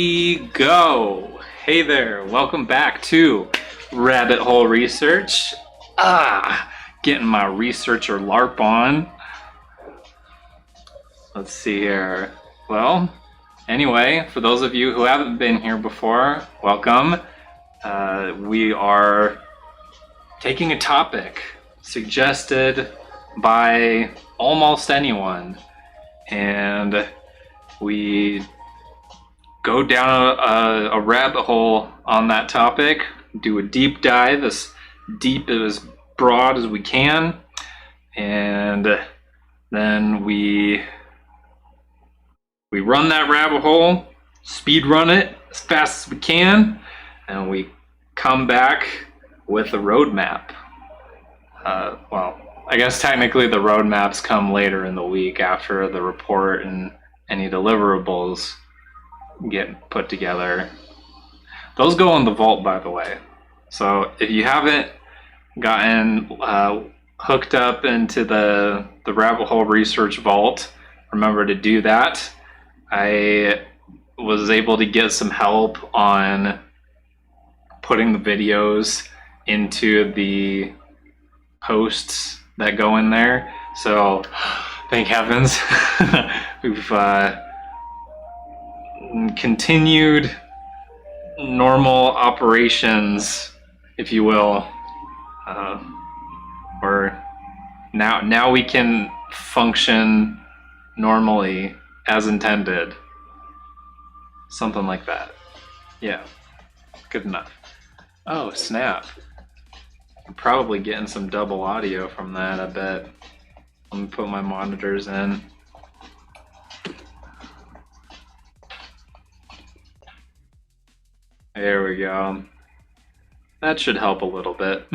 we go. Hey there, welcome back to Rabbit Hole Research. Getting my researcher LARP on. Let's see here. Well, anyway, for those of you who haven't been here before, welcome. We are taking a topic suggested by almost anyone, and we go down a rabbit hole on that topic, do a deep dive, as deep as broad as we can, and then we run that rabbit hole, speed run it as fast as we can, and we come back with a roadmap. Well, I guess technically the roadmaps come later in the week after the report and any deliverables get put together. Those go in the vault, by the way. So if you haven't gotten hooked up into the Rabbit Hole Research Vault, remember to do that. I was able to get some help on putting the videos into the posts that go in there. So thank heavens. We've continued normal operations, if you will, or now we can function normally as intended, something like that. Yeah, good enough. Oh snap, I'm probably getting some double audio from that, I bet. Let me put my monitors in. There we go. That should help a little bit.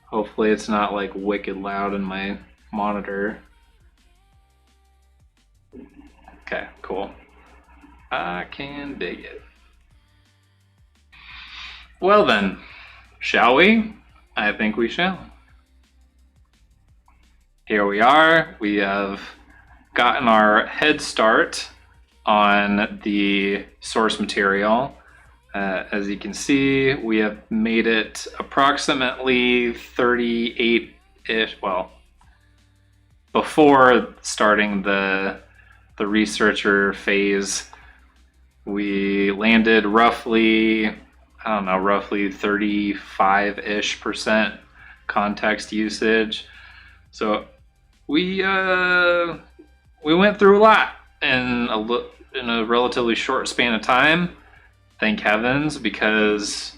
Hopefully it's not like wicked loud in my monitor. Okay, cool. I can dig it. Well then, shall we? I think we shall. Here we are. We have gotten our head start on the source material. As you can see, we have made it approximately 38-ish, well, before starting the researcher phase, we landed roughly, I don't know, roughly 35-ish% context usage. So we went through a lot in a relatively short span of time. Thank heavens, because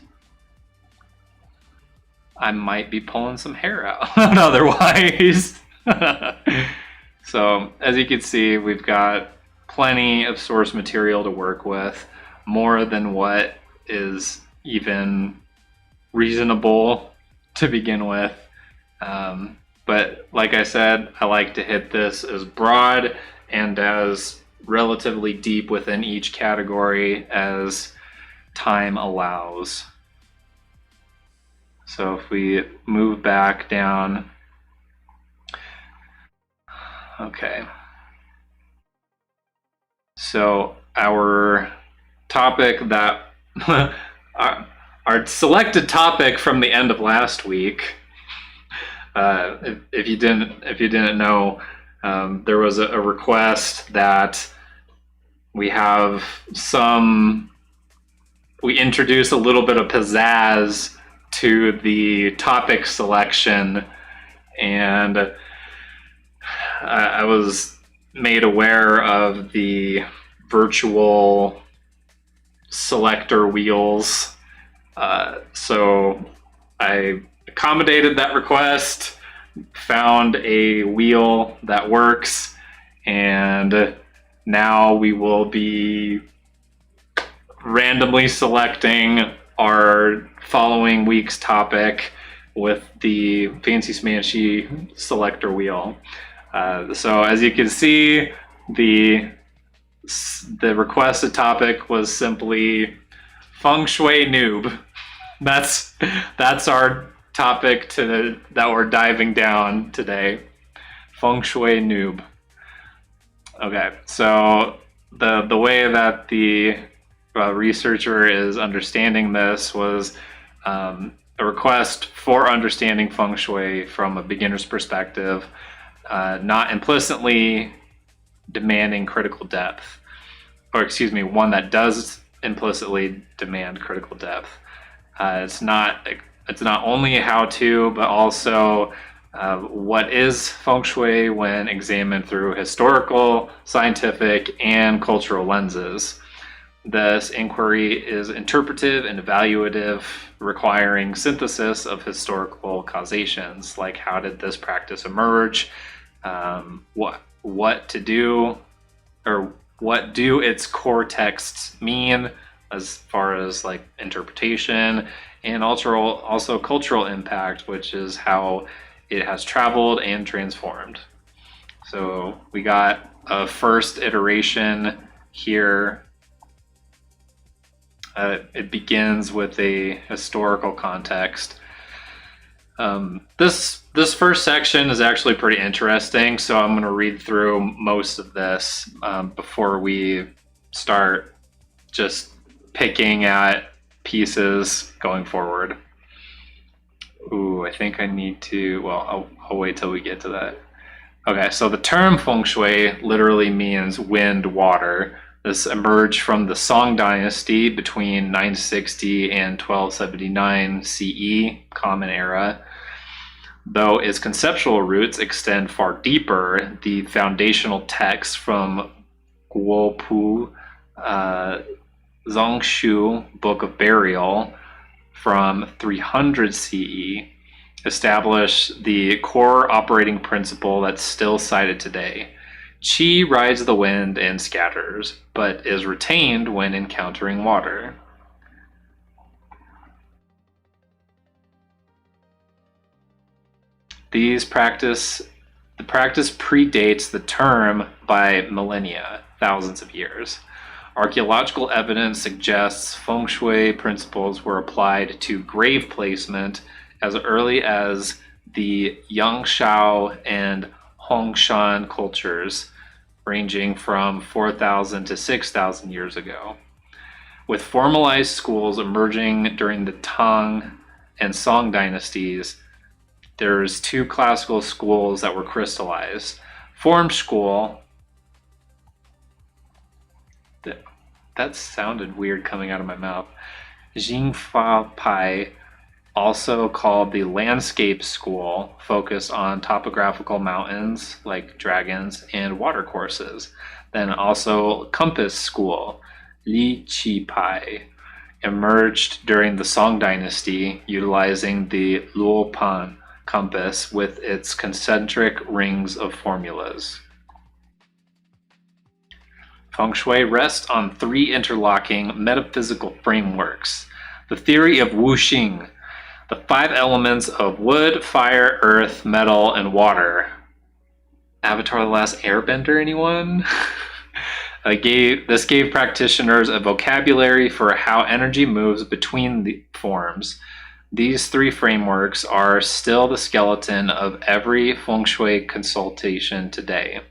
I might be pulling some hair out otherwise. So as you can see, we've got plenty of source material to work with, more than what is even reasonable to begin with. But like I said, I like to hit this as broad and as relatively deep within each category as time allows. So if we move back down, okay. So our topic that our selected topic from the end of last week, if you didn't know, there was a request that we introduce a little bit of pizzazz to the topic selection, and I was made aware of the virtual selector wheels, so I accommodated that request, found a wheel that works, and now we will be randomly selecting our following week's topic with the fancy smancy selector wheel. So as you can see, the requested topic was simply Feng Shui noob. That's our topic that we're diving down today. Feng Shui noob. Okay, so the way that the researcher is understanding this was a request for understanding feng shui from a beginner's perspective, not implicitly demanding critical depth, or excuse me, one that does implicitly demand critical depth. It's not only how to, but also what is feng shui when examined through historical, scientific, and cultural lenses. This inquiry is interpretive and evaluative, requiring synthesis of historical causations, like how did this practice emerge, what to do, or what do its core texts mean as far as like interpretation, and also cultural impact, which is how it has traveled and transformed. So we got a first iteration here. It begins with a historical context. This first section is actually pretty interesting, so I'm going to read through most of this before we start just picking at pieces going forward. Ooh, I think I need to, well, I'll wait till we get to that. Okay, so the term feng shui literally means wind, water. This emerged from the Song dynasty between 960 and 1279 CE, Common Era. Though its conceptual roots extend far deeper, the foundational text from Guopu Zongshu Book of Burial from 300 CE established the core operating principle that's still cited today. Qi rides the wind and scatters, but is retained when encountering water. The practice predates the term by millennia, thousands of years. Archaeological evidence suggests feng shui principles were applied to grave placement as early as the Yangshao and Hongshan cultures, ranging from 4,000 to 6,000 years ago. With formalized schools emerging during the Tang and Song dynasties, there's two classical schools that were crystallized. Form school, that sounded weird coming out of my mouth. Jingfa Pai, also called the landscape school, focused on topographical mountains like dragons and watercourses. Then also compass school, Li Qi Pai, emerged during the Song dynasty, utilizing the Luopan compass with its concentric rings of formulas. Feng Shui rests on three interlocking metaphysical frameworks. The theory of wuxing, the five elements of wood, fire, earth, metal, and water. Avatar: The Last Airbender, anyone? This gave practitioners a vocabulary for how energy moves between the forms. These three frameworks are still the skeleton of every feng shui consultation today.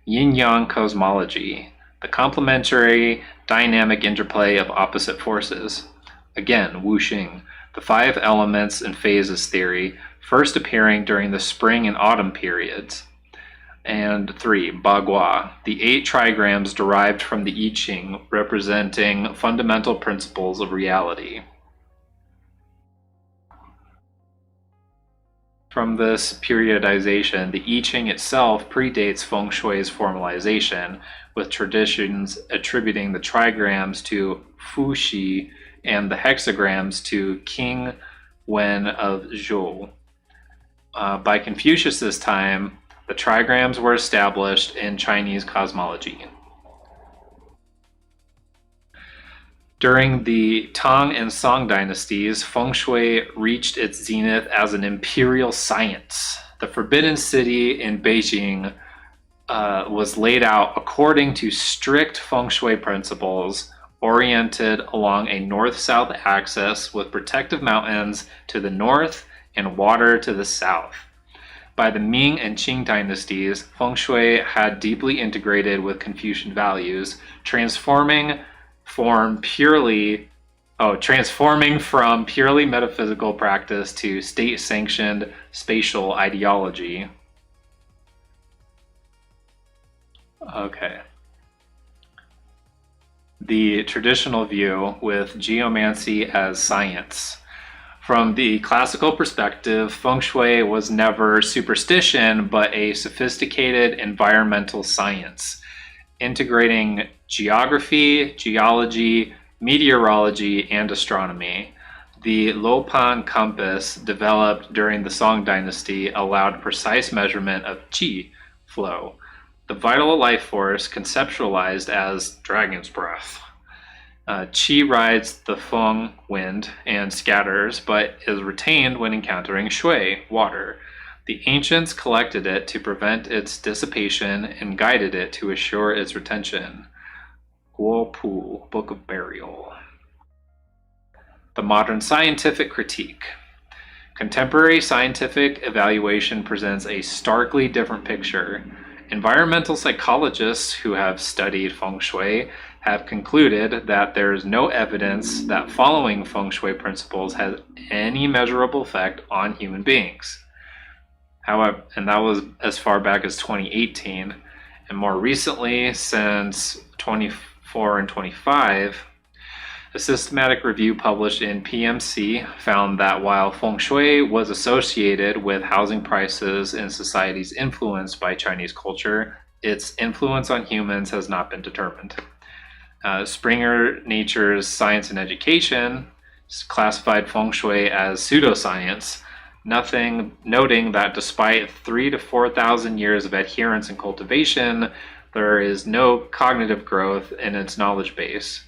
Yin-Yang cosmology, the complementary dynamic interplay of opposite forces. Again, wuxing, the five elements and phases theory, first appearing during the spring and autumn periods. And 3, Bagua, the 8 trigrams derived from the I Ching, representing fundamental principles of reality. From this periodization, the I Ching itself predates feng shui's formalization, with traditions attributing the trigrams to Fu Xi and the hexagrams to King Wen of Zhou. By Confucius's time, the trigrams were established in Chinese cosmology. During the Tang and Song dynasties, feng shui reached its zenith as an imperial science. The Forbidden City in Beijing was laid out according to strict feng shui principles, oriented along a north-south axis with protective mountains to the north and water to the south. By the Ming and Qing dynasties, Feng Shui had deeply integrated with Confucian values, transforming from purely metaphysical practice to state-sanctioned spatial ideology. Okay. The traditional view with geomancy as science. From the classical perspective, Feng Shui was never superstition, but a sophisticated environmental science, integrating geography, geology, meteorology, and astronomy. The Lopan compass, developed during the Song dynasty, allowed precise measurement of qi flow, the vital life force conceptualized as dragon's breath. Qi rides the Feng wind and scatters, but is retained when encountering Shui water. The ancients collected it to prevent its dissipation and guided it to assure its retention. Guo Pu, Book of Burial. The modern scientific critique. Contemporary scientific evaluation presents a starkly different picture. Environmental psychologists who have studied Feng Shui have concluded that there is no evidence that following Feng Shui principles has any measurable effect on human beings. However, and that was as far back as 2018, and more recently, since 24 and 25, a systematic review published in PMC found that while Feng Shui was associated with housing prices in societies influenced by Chinese culture, its influence on humans has not been determined. Springer Nature's Science and Education classified Feng Shui as pseudoscience, noting that despite 3,000 to 4,000 years of adherence and cultivation, there is no cognitive growth in its knowledge base.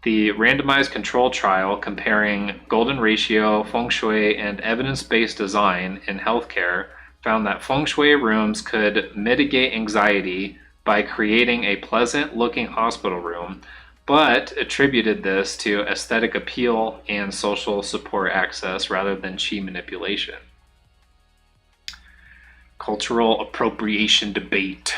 The randomized control trial comparing golden ratio, Feng Shui, and evidence-based design in healthcare found that Feng Shui rooms could mitigate anxiety by creating a pleasant-looking hospital room, but attributed this to aesthetic appeal and social support access rather than qi manipulation. Cultural appropriation debate.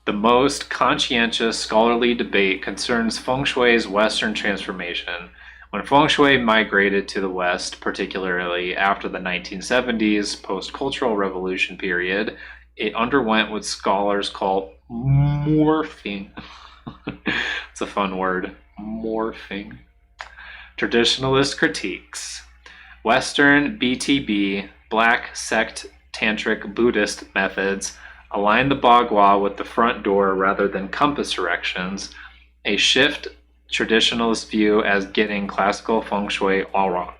The most conscientious scholarly debate concerns Feng Shui's Western transformation. When Feng Shui migrated to the West, particularly after the 1970s post-cultural revolution period, it underwent what scholars call morphing. It's a fun word, morphing. Traditionalist critiques. Western BTB, Black Sect Tantric Buddhist methods align the Bagua with the front door rather than compass directions, a shift traditionalists view as getting classical Feng Shui all wrong.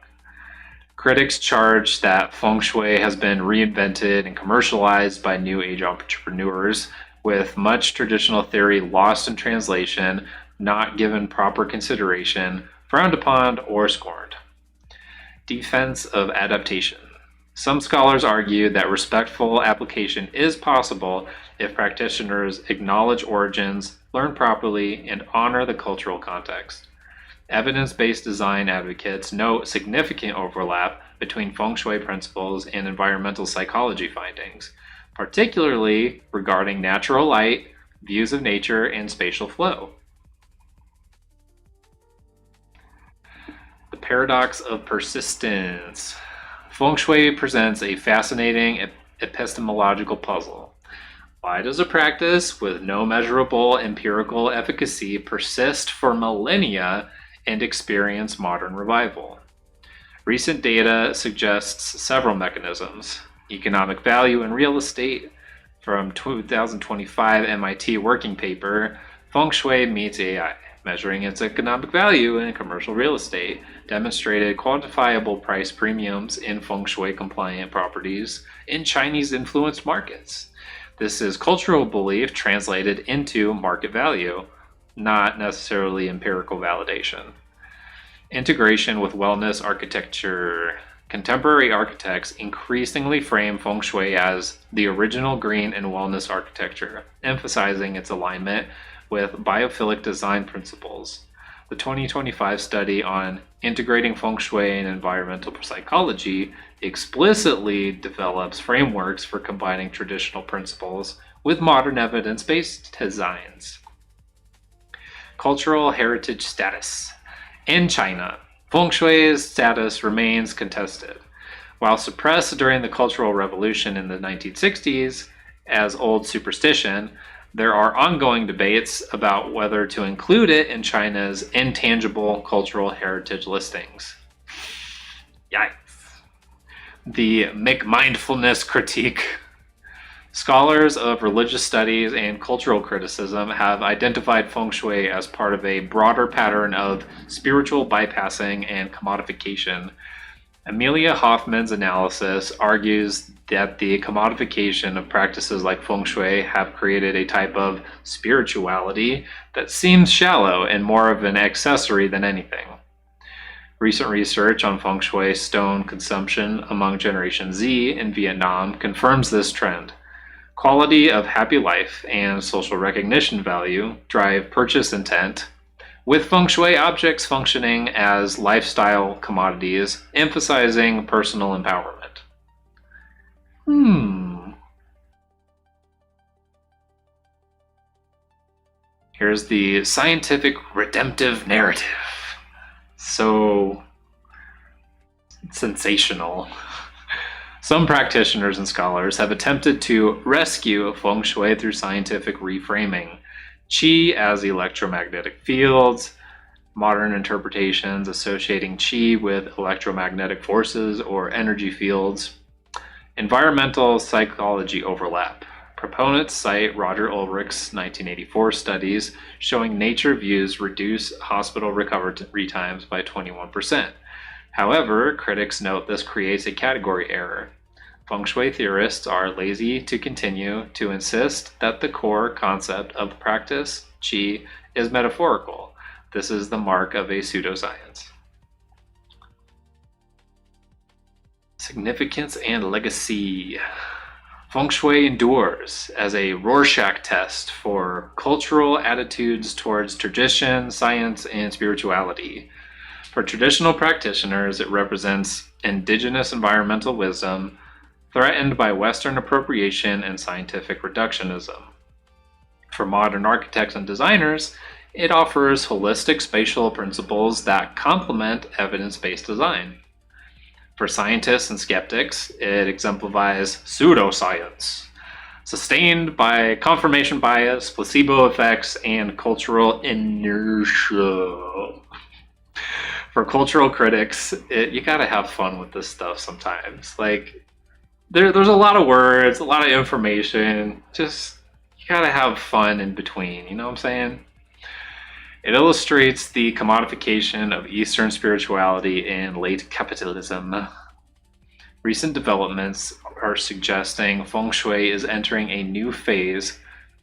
Critics charge that Feng Shui has been reinvented and commercialized by New Age entrepreneurs, with much traditional theory lost in translation, not given proper consideration, frowned upon, or scorned. Defense of adaptation. Some scholars argue that respectful application is possible if practitioners acknowledge origins, learn properly, and honor the cultural context. Evidence-based design advocates note significant overlap between Feng Shui principles and environmental psychology findings, particularly regarding natural light, views of nature, and spatial flow. The paradox of persistence. Feng Shui presents a fascinating epistemological puzzle. Why does a practice with no measurable empirical efficacy persist for millennia and experience modern revival? Recent data suggests several mechanisms. Economic value in real estate. From 2025 MIT working paper, Feng Shui meets AI, measuring its economic value in commercial real estate, demonstrated quantifiable price premiums in Feng Shui compliant properties in Chinese influenced markets. This is cultural belief translated into market value, not necessarily empirical validation. Integration with wellness architecture. Contemporary architects increasingly frame Feng Shui as the original green and wellness architecture, emphasizing its alignment with biophilic design principles. The 2025 study on integrating Feng Shui and environmental psychology explicitly develops frameworks for combining traditional principles with modern evidence-based designs. Cultural heritage status. In China, Feng Shui's status remains contested. While suppressed during the Cultural Revolution in the 1960s as old superstition, there are ongoing debates about whether to include it in China's intangible cultural heritage listings. Yikes. The McMindfulness critique. Scholars of religious studies and cultural criticism have identified Feng Shui as part of a broader pattern of spiritual bypassing and commodification. Amelia Hoffman's analysis argues that the commodification of practices like Feng Shui have created a type of spirituality that seems shallow and more of an accessory than anything. Recent research on Feng Shui stone consumption among Generation Z in Vietnam confirms this trend. Quality of happy life and social recognition value drive purchase intent, with Feng Shui objects functioning as lifestyle commodities, emphasizing personal empowerment. Here's the scientific redemptive narrative. So sensational. Some practitioners and scholars have attempted to rescue Feng Shui through scientific reframing. Qi as electromagnetic fields, modern interpretations associating Qi with electromagnetic forces or energy fields, environmental psychology overlap. Proponents cite Roger Ulrich's 1984 studies showing nature views reduce hospital recovery times by 21%. However, critics note this creates a category error. Feng Shui theorists are lazy to continue to insist that the core concept of practice, Qi, is metaphorical. This is the mark of a pseudoscience. Significance and legacy. Feng Shui endures as a Rorschach test for cultural attitudes towards tradition, science, and spirituality. For traditional practitioners, it represents indigenous environmental wisdom threatened by Western appropriation and scientific reductionism. For modern architects and designers, it offers holistic spatial principles that complement evidence-based design. For scientists and skeptics, it exemplifies pseudoscience, sustained by confirmation bias, placebo effects, and cultural inertia. For cultural critics, you gotta have fun with this stuff sometimes. Like, there's a lot of words, a lot of information. Just, you gotta have fun in between, you know what I'm saying? It illustrates the commodification of Eastern spirituality in late capitalism. Recent developments are suggesting Feng Shui is entering a new phase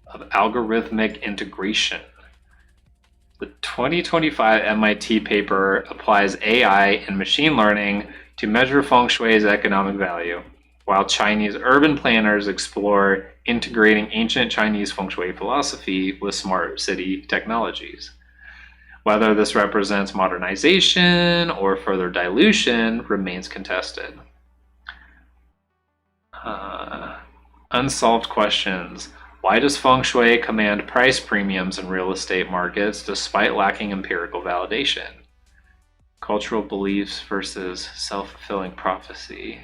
of algorithmic integration. The 2025 MIT paper applies AI and machine learning to measure Feng Shui's economic value, while Chinese urban planners explore integrating ancient Chinese Feng Shui philosophy with smart city technologies. Whether this represents modernization or further dilution remains contested. Unsolved questions. Why does Feng Shui command price premiums in real estate markets despite lacking empirical validation? Cultural beliefs versus self-fulfilling prophecy.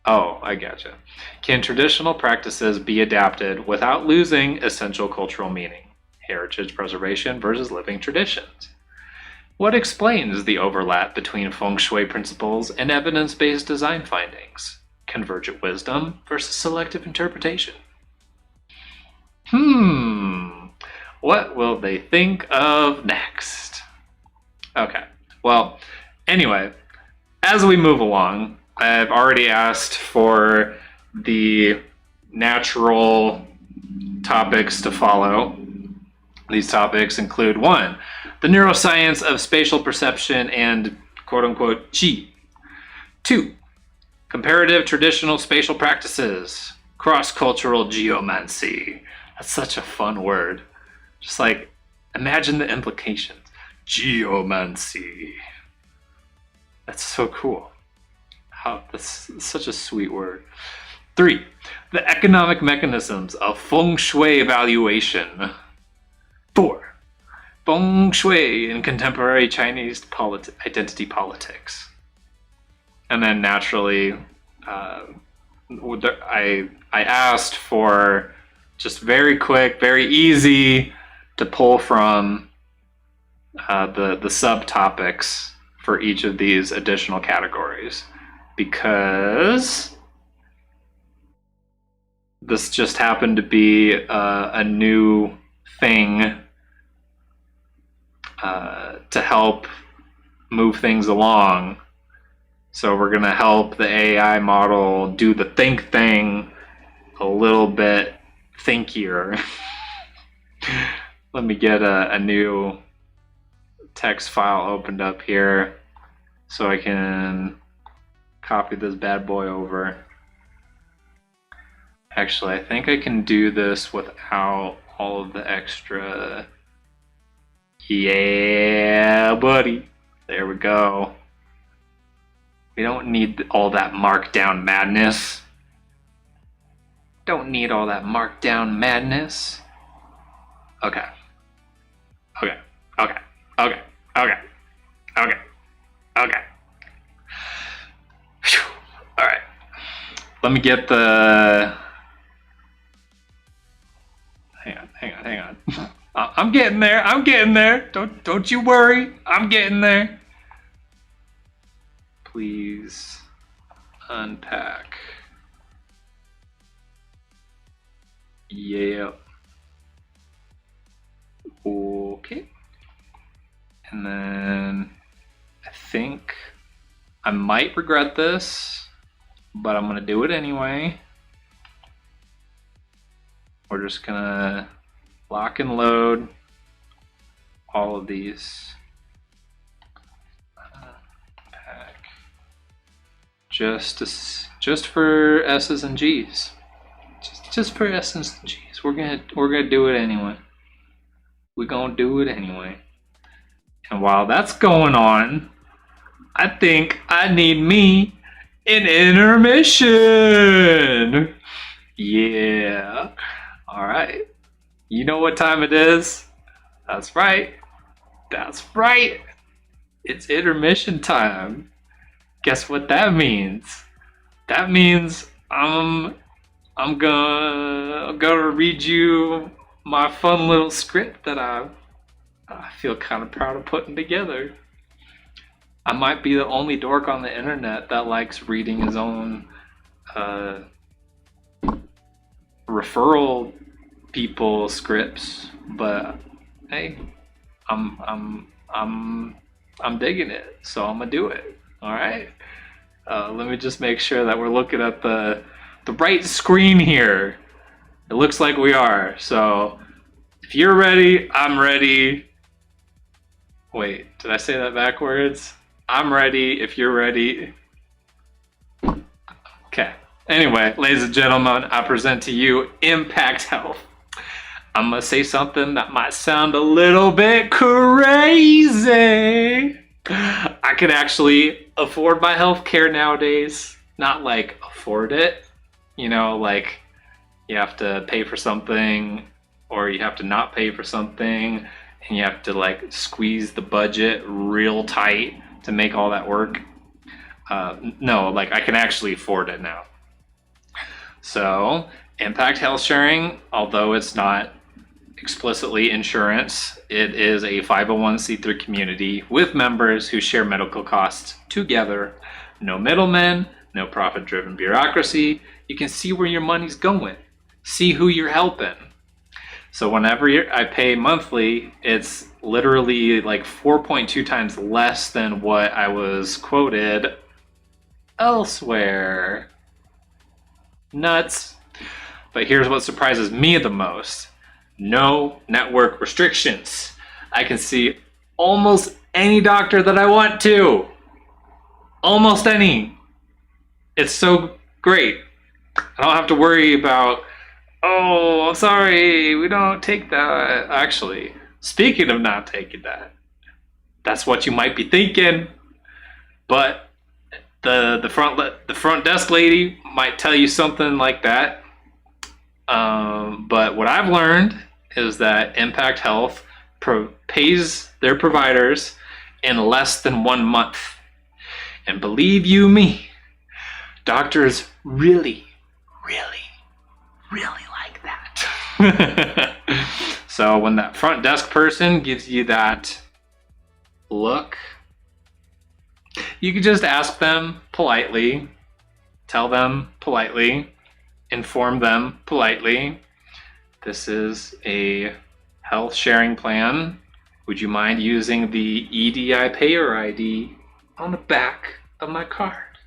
Oh, I gotcha. Can traditional practices be adapted without losing essential cultural meaning? Heritage preservation versus living traditions. What explains the overlap between Feng Shui principles and evidence-based design findings? Convergent wisdom versus selective interpretation. What will they think of next? Okay, well, anyway, as we move along, I've already asked for the natural topics to follow. These topics include 1, the neuroscience of spatial perception and quote-unquote Qi. 2, comparative traditional spatial practices, cross-cultural geomancy. That's such a fun word. Just like, imagine the implications. geomancy. That's so cool. That's such a sweet word. 3. The economic mechanisms of Feng Shui evaluation. 4. Feng Shui in contemporary Chinese identity politics. And then naturally, I asked for just very quick, very easy to pull from the subtopics for each of these additional categories, because this just happened to be a new thing to help move things along. So we're going to help the AI model do the think thing a little bit thinkier. Let me get a new text file opened up here so I can copy this bad boy over. Actually, I think I can do this without all of the extra. Yeah, buddy. There we go. We don't need all that markdown madness. Don't need all that markdown madness. Okay. Okay. Okay. Okay. Okay. Okay. Okay. Whew. All right. Let me get the. Hang on. I'm getting there. I'm getting there. Don't you worry. I'm getting there. Please unpack. Yeah. Okay. And then I think I might regret this, but I'm gonna do it anyway. We're just gonna lock and load all of these. Pack. Just for S's and G's. Just for S's and G's. We're gonna do it anyway. We're gonna do it anyway. And while that's going on, I think I need me an intermission. Yeah. All right. You know what time it is? That's right. That's right. It's intermission time. Guess what that means? That means I'm gonna read you my fun little script that I feel kind of proud of putting together. I might be the only dork on the internet that likes reading his own referral people scripts, but hey, I'm digging it, so I'm gonna do it. All right. Let me just make sure that we're looking at the right screen here. It looks like we are. So if you're ready, I'm ready. Wait, did I say that backwards? I'm ready if you're ready. Okay. Anyway, ladies and gentlemen, I present to you Impact Health. I'm gonna say something that might sound a little bit crazy. I can actually afford my healthcare nowadays. Not like afford it, you know, like you have to pay for something or you have to not pay for something and you have to like squeeze the budget real tight to make all that work. No, like I can actually afford it now. So Impact Health Sharing, although it's not explicitly insurance, it is a 501c3 community with members who share medical costs together. No middlemen, no profit-driven bureaucracy. You can see where your money's going, see who you're helping. So whenever I pay monthly, it's literally like 4.2 times less than what I was quoted elsewhere. Nuts. But here's what surprises me the most. No network restrictions. I can see almost any doctor that I want to. Almost any. It's so great. I don't have to worry about, oh, I'm sorry, we don't take that. Actually, speaking of not taking that, That's what you might be thinking, but the front desk lady might tell you something like that. But what I've learned is that Impact Health pays their providers in less than 1 month. And believe you me, doctors really like that. So when that front desk person gives you that look, you can just ask them politely, tell them politely, inform them politely. This is a health sharing plan. Would you mind using the EDI payer ID on the back of my card?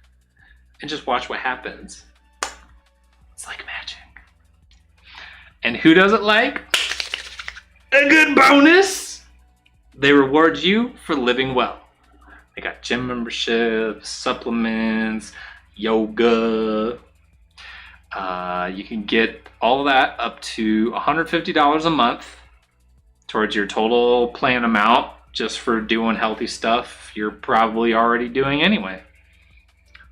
And just watch what happens. It's like magic. And who doesn't like a good bonus? They reward you for living well. They got gym memberships, supplements, yoga. You can get all of that up to $150 a month towards your total plan amount just for doing healthy stuff you're probably already doing anyway.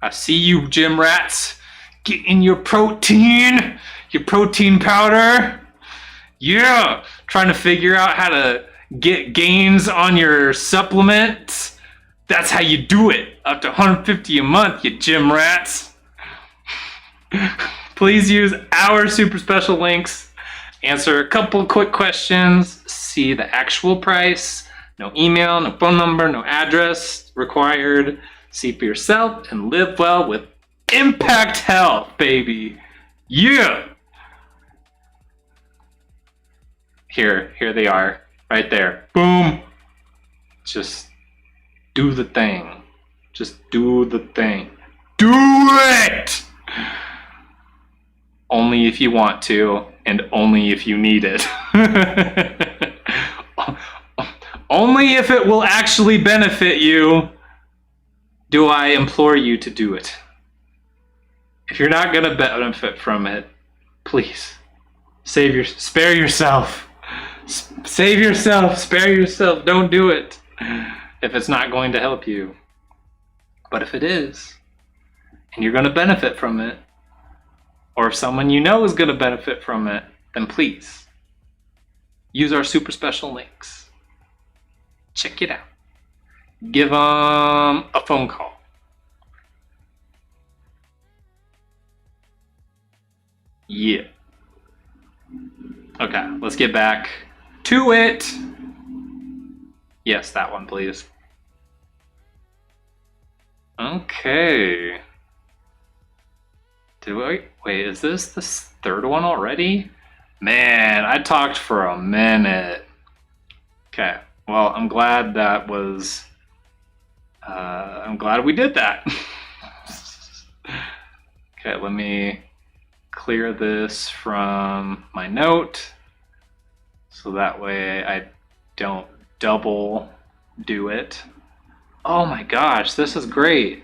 I see you, gym rats, getting your protein powder. Yeah, trying to figure out how to get gains on your supplements. That's how you do it. Up to $150 a month, you gym rats. Please use our super special links. Answer a couple quick questions. See the actual price. No email, no phone number, no address required. See for yourself and live well with Impact Health, baby. Yeah. Here they are, right there. Boom. Just do the thing. Just do the thing. Do it! Only if you want to, and only if you need it. Only if it will actually benefit you do I implore you to do it. If you're not gonna benefit from it, please spare yourself. Save yourself, spare yourself, don't do it if it's not going to help you. But if it is, and you're gonna benefit from it, or if someone you know is gonna benefit from it, then please use our super special links. Check it out. Give them a phone call. Yeah. Okay, let's get back to it. Yes, that one, please. Okay. Wait, is this the third one already? Man, I talked for a minute. Okay, well, I'm glad that was... I'm glad we did that. Okay, let me clear this from my note so that way I don't double do it. Oh my gosh, this is great.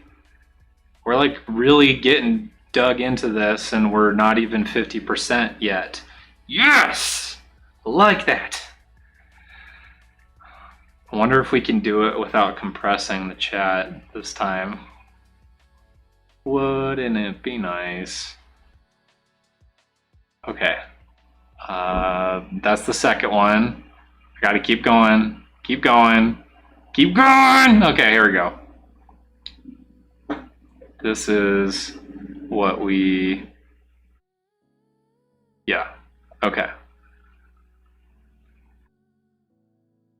We're like really getting dug into this and we're not even 50% yet. Yes! I like that. I wonder if we can do it without compressing the chat this time. Wouldn't it be nice? Okay. That's the second one. I gotta keep going. Keep going. Keep going! Okay, here we go. This is what we... Yeah. Okay.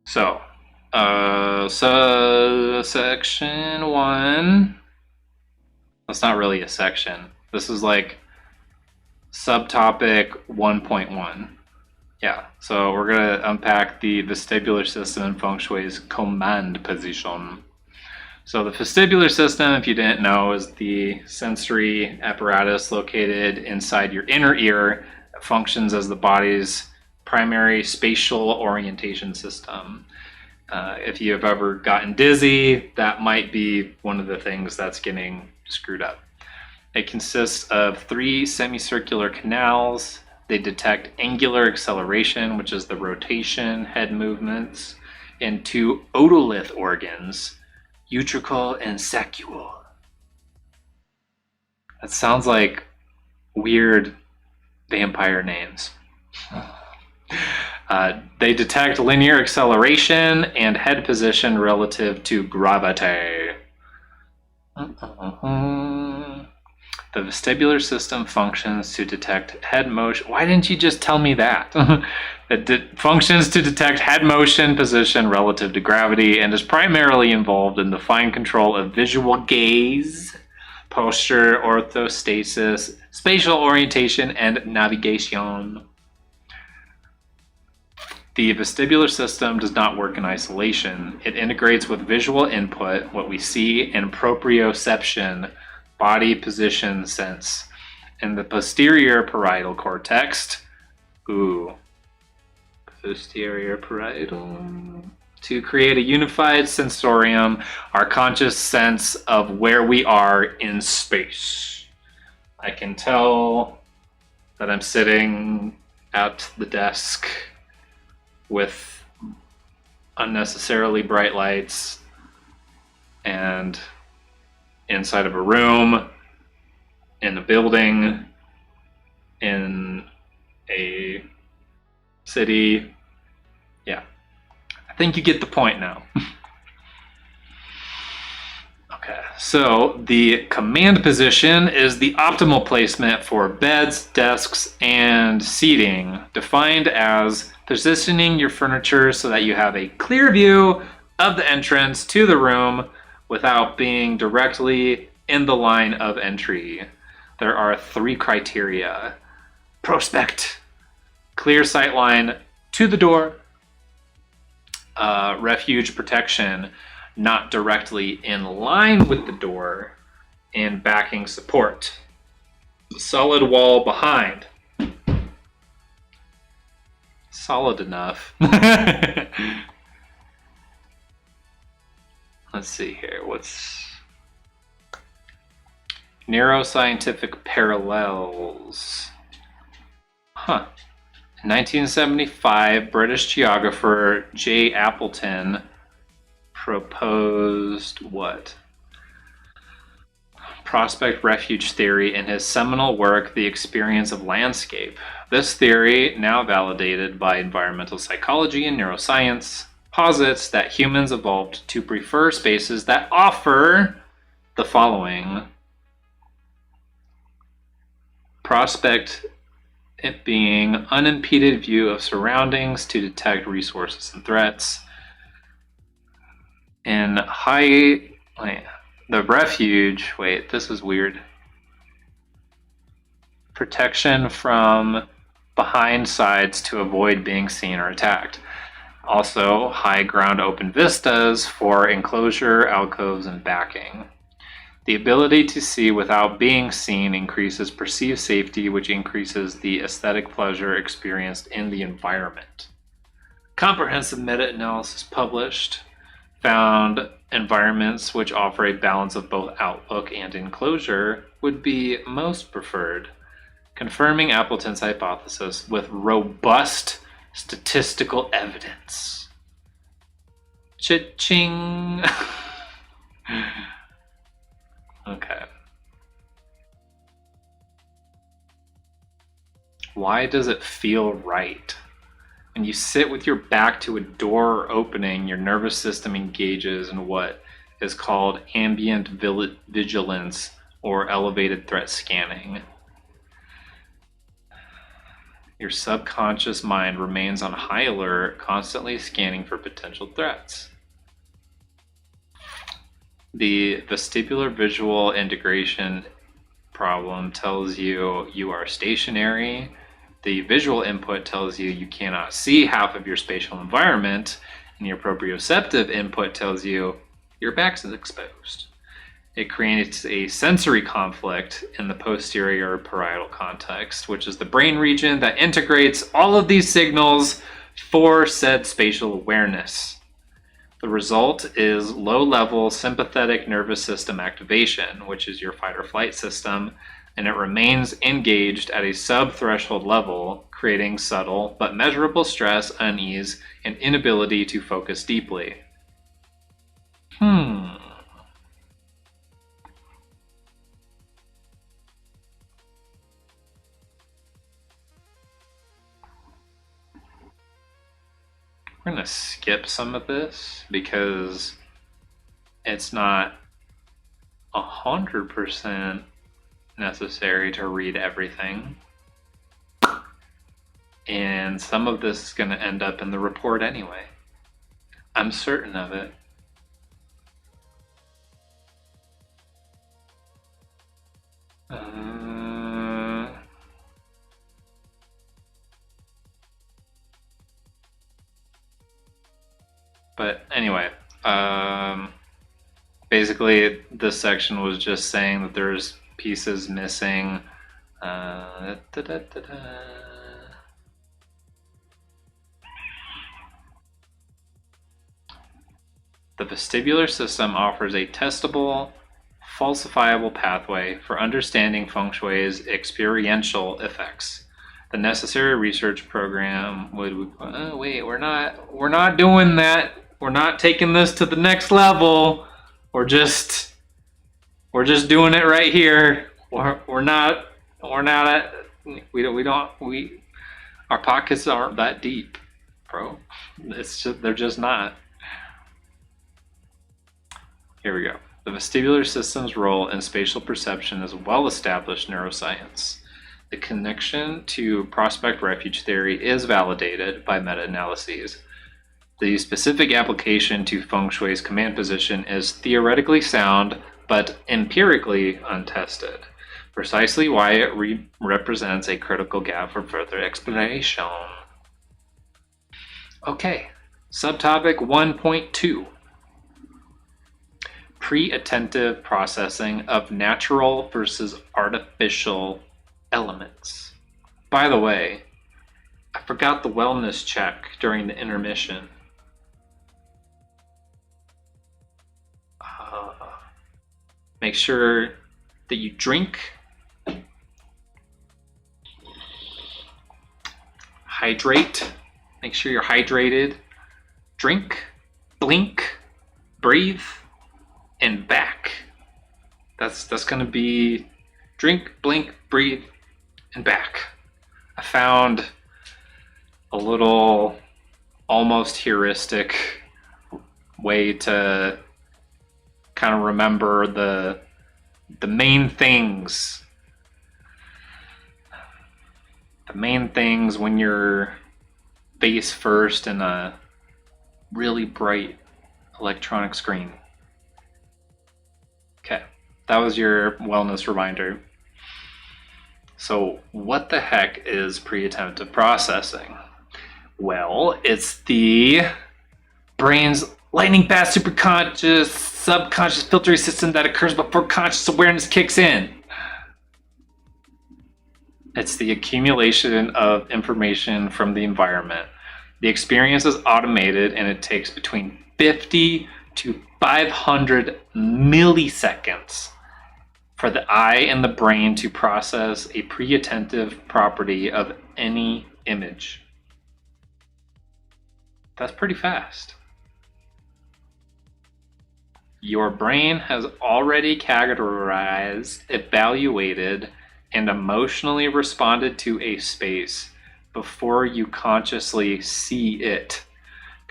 So, section 1. That's not really a section. This is like subtopic 1.1. Yeah, so we're going to unpack the vestibular system in Feng Shui's command position. So the vestibular system, if you didn't know, is the sensory apparatus located inside your inner ear that functions as the body's primary spatial orientation system. If you have ever gotten dizzy, that might be one of the things that's getting screwed up. It consists of 3 semicircular canals. They detect angular acceleration, which is the rotation, head movements. and two otolith organs, utricle and saccule. That sounds like weird vampire names. They detect linear acceleration and head position relative to gravity. The vestibular system functions to detect head motion. Why didn't you just tell me that? It functions to detect head motion position relative to gravity and is primarily involved in the fine control of visual gaze, posture, orthostasis, spatial orientation, and navigation. The vestibular system does not work in isolation. It integrates with visual input, what we see, and proprioception, body position sense, in the posterior parietal cortex. Posterior parietal. To create a unified sensorium, our conscious sense of where we are in space. I can tell that I'm sitting at the desk with unnecessarily bright lights and inside of a room, in a building, in a city. Yeah, I think you get the point now. Okay, so the command position is the optimal placement for beds, desks, and seating, defined as positioning your furniture so that you have a clear view of the entrance to the room without being directly in the line of entry. There are 3 criteria: prospect, clear sight line to the door, refuge protection, not directly in line with the door, and backing support. Solid wall behind. Solid enough. Let's see here. What's neuroscientific parallels? Huh. In 1975, British geographer J. Appleton proposed what? Prospect-Refuge theory in his seminal work, The Experience of Landscape. This theory, now validated by environmental psychology and neuroscience, posits that humans evolved to prefer spaces that offer the following. Prospect, it being unimpeded view of surroundings to detect resources and threats. In the refuge, wait, this is weird. Protection from behind sides to avoid being seen or attacked. Also, high ground open vistas for enclosure, alcoves, and backing. The ability to see without being seen increases perceived safety, which increases the aesthetic pleasure experienced in the environment. Comprehensive meta-analysis published found environments which offer a balance of both outlook and enclosure would be most preferred, confirming Appleton's hypothesis with robust statistical evidence. Cha-ching! Okay. Why does it feel right? When you sit with your back to a door opening, your nervous system engages in what is called ambient vigilance or elevated threat scanning. Your subconscious mind remains on high alert, constantly scanning for potential threats. The vestibular visual integration problem tells you you are stationary. The visual input tells you you cannot see half of your spatial environment, and your proprioceptive input tells you your back is exposed. It creates a sensory conflict in the posterior parietal context, which is the brain region that integrates all of these signals for said spatial awareness. The result is low-level sympathetic nervous system activation, which is your fight or flight system, and it remains engaged at a sub-threshold level, creating subtle but measurable stress, unease, and inability to focus deeply. We're going to skip some of this because it's not 100% necessary to read everything. And some of this is going to end up in the report anyway. I'm certain of it. But anyway, basically this section was just saying that there's pieces missing. The vestibular system offers a testable, falsifiable pathway for understanding Feng Shui's experiential effects. The necessary research program would wait, we're not doing that. We're not taking this to the next level. We're just doing it right here. We're not at, our pockets aren't that deep, bro. They're just not. Here we go. The vestibular system's role in spatial perception is well-established neuroscience. The connection to Prospect-Refuge theory is validated by meta-analyses. The specific application to Feng Shui's command position is theoretically sound, but empirically untested, precisely why it represents a critical gap for further exploration. Okay, subtopic 1.2. Pre-attentive processing of natural versus artificial elements. By the way, I forgot the wellness check during the intermission. Make sure that you drink, hydrate, make sure you're hydrated, drink, blink, breathe, and back. That's going to be drink, blink, breathe, and back. I found a little almost heuristic way to kind of remember the main things. The main things when you're face first in a really bright electronic screen. Okay, that was your wellness reminder. So what the heck is pre-attentive processing? Well, it's the brain's lightning fast superconscious subconscious filtering system that occurs before conscious awareness kicks in. It's the accumulation of information from the environment. The experience is automated and it takes between 50 to 500 milliseconds for the eye and the brain to process a pre-attentive property of any image. That's pretty fast. Your brain has already categorized, evaluated, and emotionally responded to a space before you consciously see it.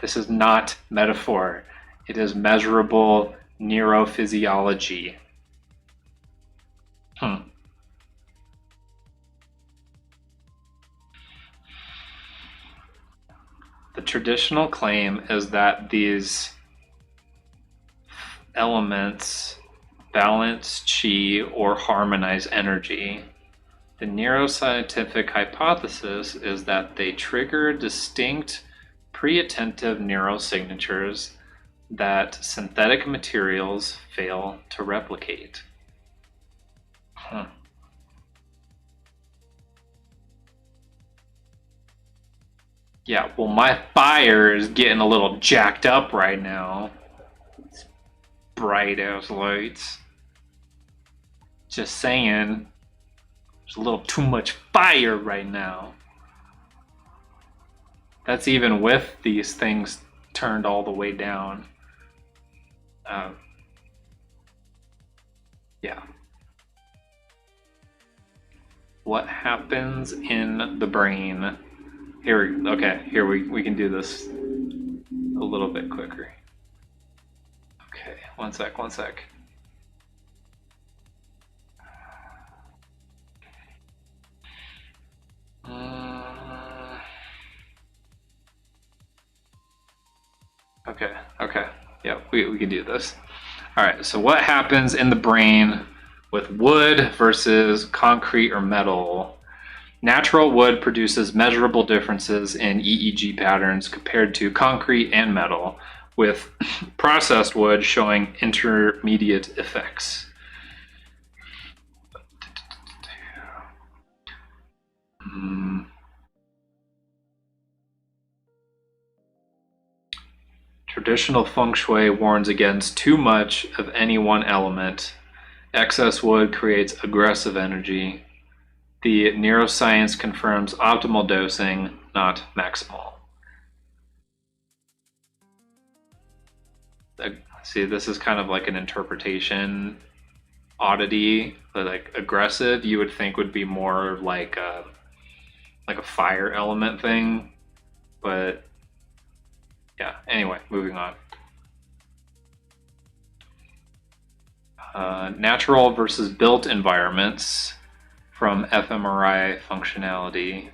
This is not metaphor. It is measurable neurophysiology. The traditional claim is that these elements balance chi or harmonize energy. The neuroscientific hypothesis is that they trigger distinct pre-attentive neural signatures that synthetic materials fail to replicate. Yeah, well, my fire is getting a little jacked up right now. It's bright ass lights. Just saying. There's a little too much fire right now. That's even with these things turned all the way down. Yeah. What happens in the brain? Here we can do this a little bit quicker. Okay, one sec. Okay. Yeah, we can do this. All right, so what happens in the brain with wood versus concrete or metal? Natural wood produces measurable differences in EEG patterns compared to concrete and metal, with processed wood showing intermediate effects. Traditional Feng Shui warns against too much of any one element. Excess wood creates aggressive energy. The neuroscience confirms optimal dosing, not maximal. See, this is kind of like an interpretation oddity. Like aggressive, you would think would be more like a fire element thing, but yeah. Anyway, moving on. Natural versus built environments from fMRI functionality.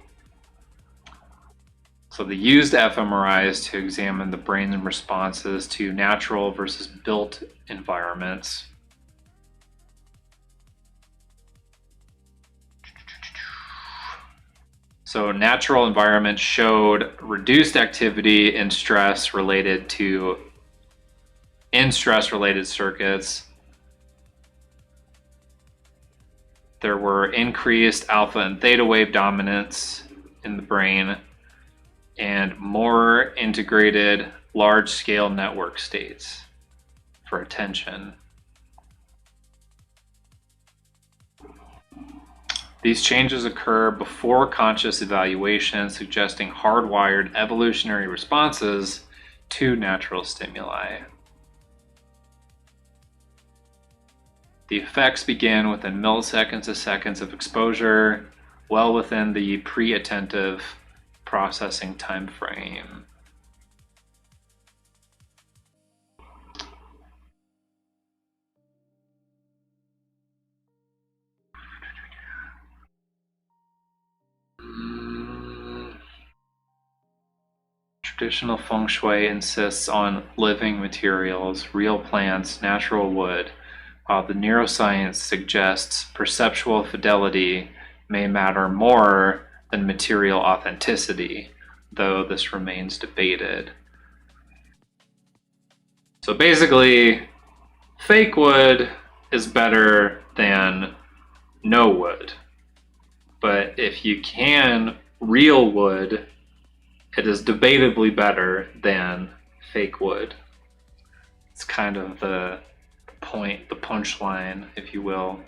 So they used fMRIs to examine the brain responses to natural versus built environments. So natural environments showed reduced activity in stress-related circuits. There were increased alpha and theta wave dominance in the brain and more integrated large-scale network states for attention. These changes occur before conscious evaluation, suggesting hardwired evolutionary responses to natural stimuli. The effects begin within milliseconds to seconds of exposure, well within the pre-attentive processing time frame. Traditional Feng Shui insists on living materials, real plants, natural wood, while the neuroscience suggests perceptual fidelity may matter more than material authenticity, though this remains debated. So basically, fake wood is better than no wood. But if you can real wood, it is debatably better than fake wood. It's kind of the point, the punchline, if you will.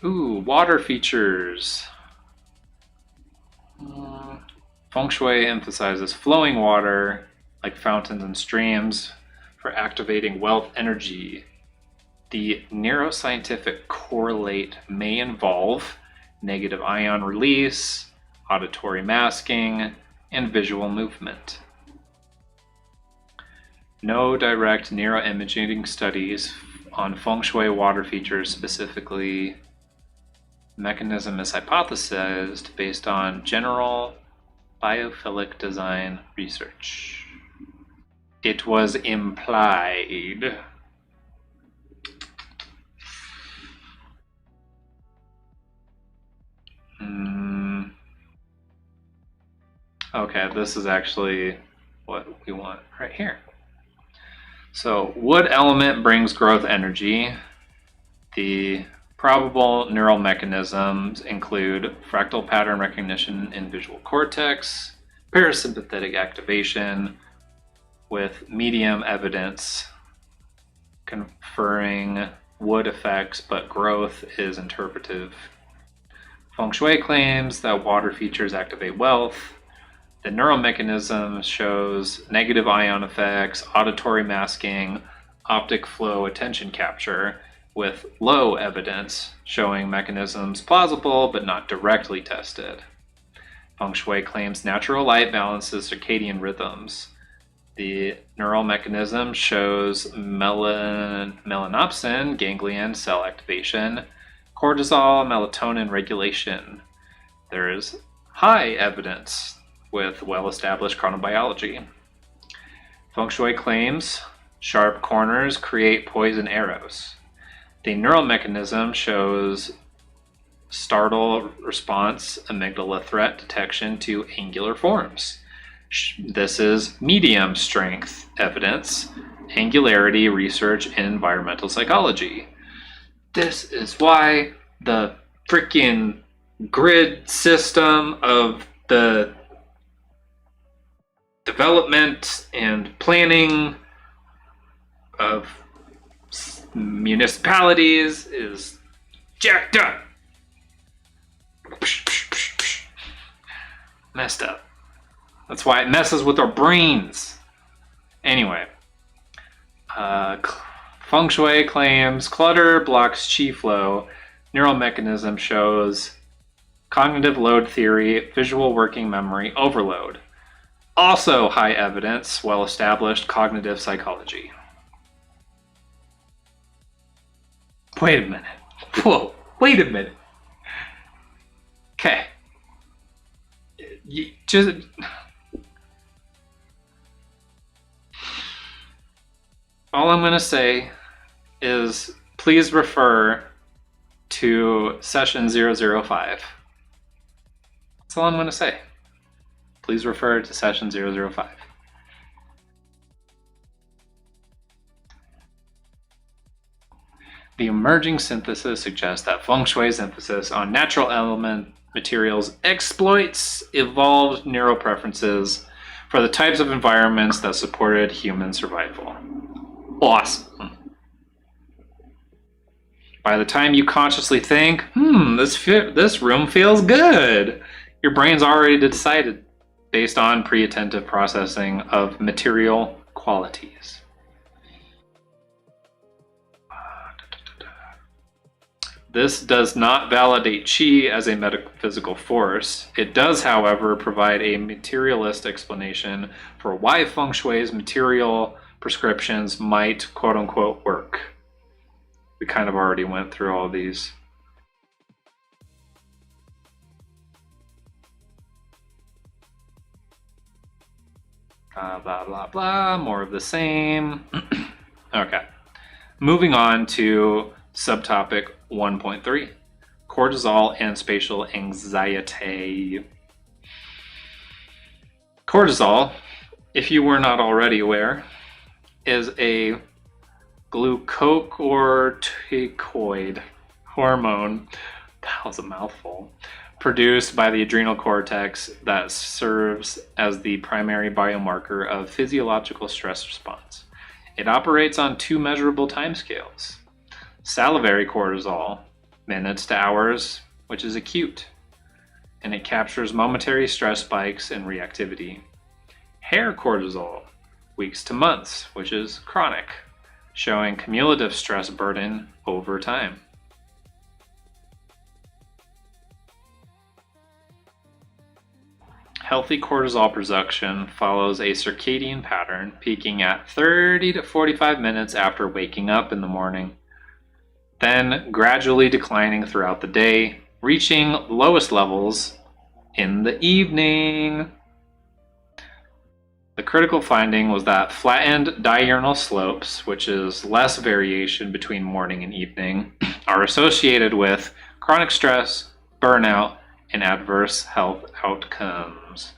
Ooh, water features. Feng Shui emphasizes flowing water, like fountains and streams, for activating wealth energy. The neuroscientific correlate may involve negative ion release, auditory masking, and visual movement. No direct neuroimaging studies on Feng Shui water features specifically. Mechanism is hypothesized based on general biophilic design research. It was implied. Okay, this is actually what we want right here. So, wood element brings growth energy. The probable neural mechanisms include fractal pattern recognition in visual cortex, parasympathetic activation with medium evidence conferring wood effects, but growth is interpretive. Feng Shui claims that water features activate wealth. The neural mechanism shows negative ion effects, auditory masking, optic flow attention capture, with low evidence showing mechanisms plausible but not directly tested. Feng Shui claims natural light balances circadian rhythms. The neural mechanism shows melanopsin, ganglion cell activation, cortisol, melatonin regulation. There is high evidence with well-established chronobiology. Feng Shui claims sharp corners create poison arrows. The neural mechanism shows startle response, amygdala threat detection to angular forms. This is medium strength evidence, angularity research in environmental psychology. This is why the freaking grid system of the development and planning of municipalities is jacked up. Messed up. That's why it messes with our brains. Anyway, Feng Shui claims clutter blocks qi flow. Neural mechanism shows cognitive load theory, visual working memory overload. Also high evidence, well-established cognitive psychology. Wait a minute. Whoa, wait a minute. Okay. All I'm going to say is please refer to session 005. That's all I'm going to say. Please refer to session 005. The emerging synthesis suggests that Feng Shui's emphasis on natural element materials exploits evolved neural preferences for the types of environments that supported human survival. Awesome. By the time you consciously think, this room feels good, your brain's already decided based on pre-attentive processing of material qualities. This does not validate qi as a metaphysical force. It does, however, provide a materialist explanation for why Feng Shui's material prescriptions might quote-unquote work. We kind of already went through all these. Blah, blah, blah, more of the same. Okay. Moving on to subtopic 1.3, cortisol and spatial anxiety. Cortisol, if you were not already aware, is a glucocorticoid hormone, that was a mouthful, produced by the adrenal cortex that serves as the primary biomarker of physiological stress response. It operates on two measurable timescales. Salivary cortisol, minutes to hours, which is acute, and it captures momentary stress spikes and reactivity. Hair cortisol, weeks to months, which is chronic, showing cumulative stress burden over time. Healthy cortisol production follows a circadian pattern, peaking at 30 to 45 minutes after waking up in the morning, then gradually declining throughout the day, reaching lowest levels in the evening. The critical finding was that flattened diurnal slopes, which is less variation between morning and evening, are associated with chronic stress, burnout, and adverse health outcomes.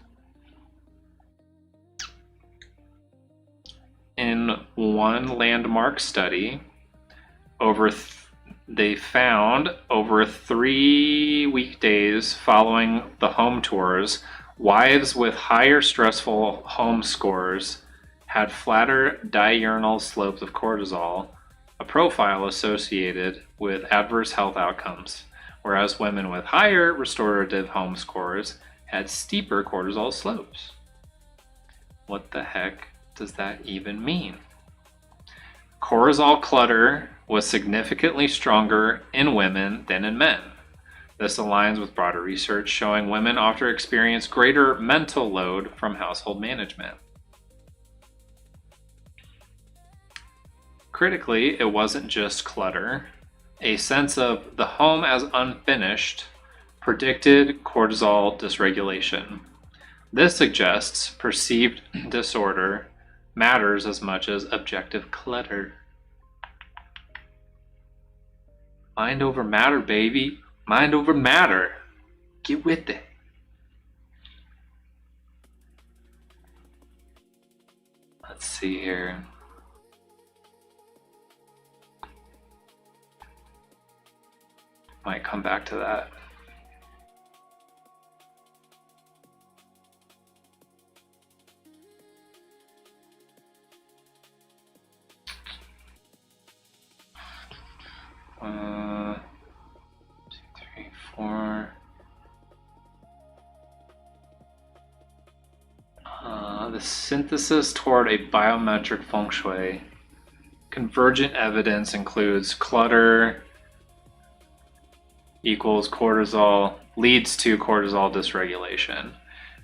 In one landmark study, they found over 3 weekdays following the home tours, wives with higher stressful home scores had flatter diurnal slopes of cortisol, a profile associated with adverse health outcomes, whereas women with higher restorative home scores had steeper cortisol slopes. What the heck does that even mean? Cortisol clutter was significantly stronger in women than in men. This aligns with broader research showing women often experience greater mental load from household management. Critically, it wasn't just clutter. A sense of the home as unfinished predicted cortisol dysregulation. This suggests perceived disorder matters as much as objective clutter. Mind over matter, baby. Mind over matter. Get with it. Let's see here. Might come back to that. Two, three, four. The synthesis toward a biometric Feng Shui. Convergent evidence includes clutter equals cortisol, leads to cortisol dysregulation.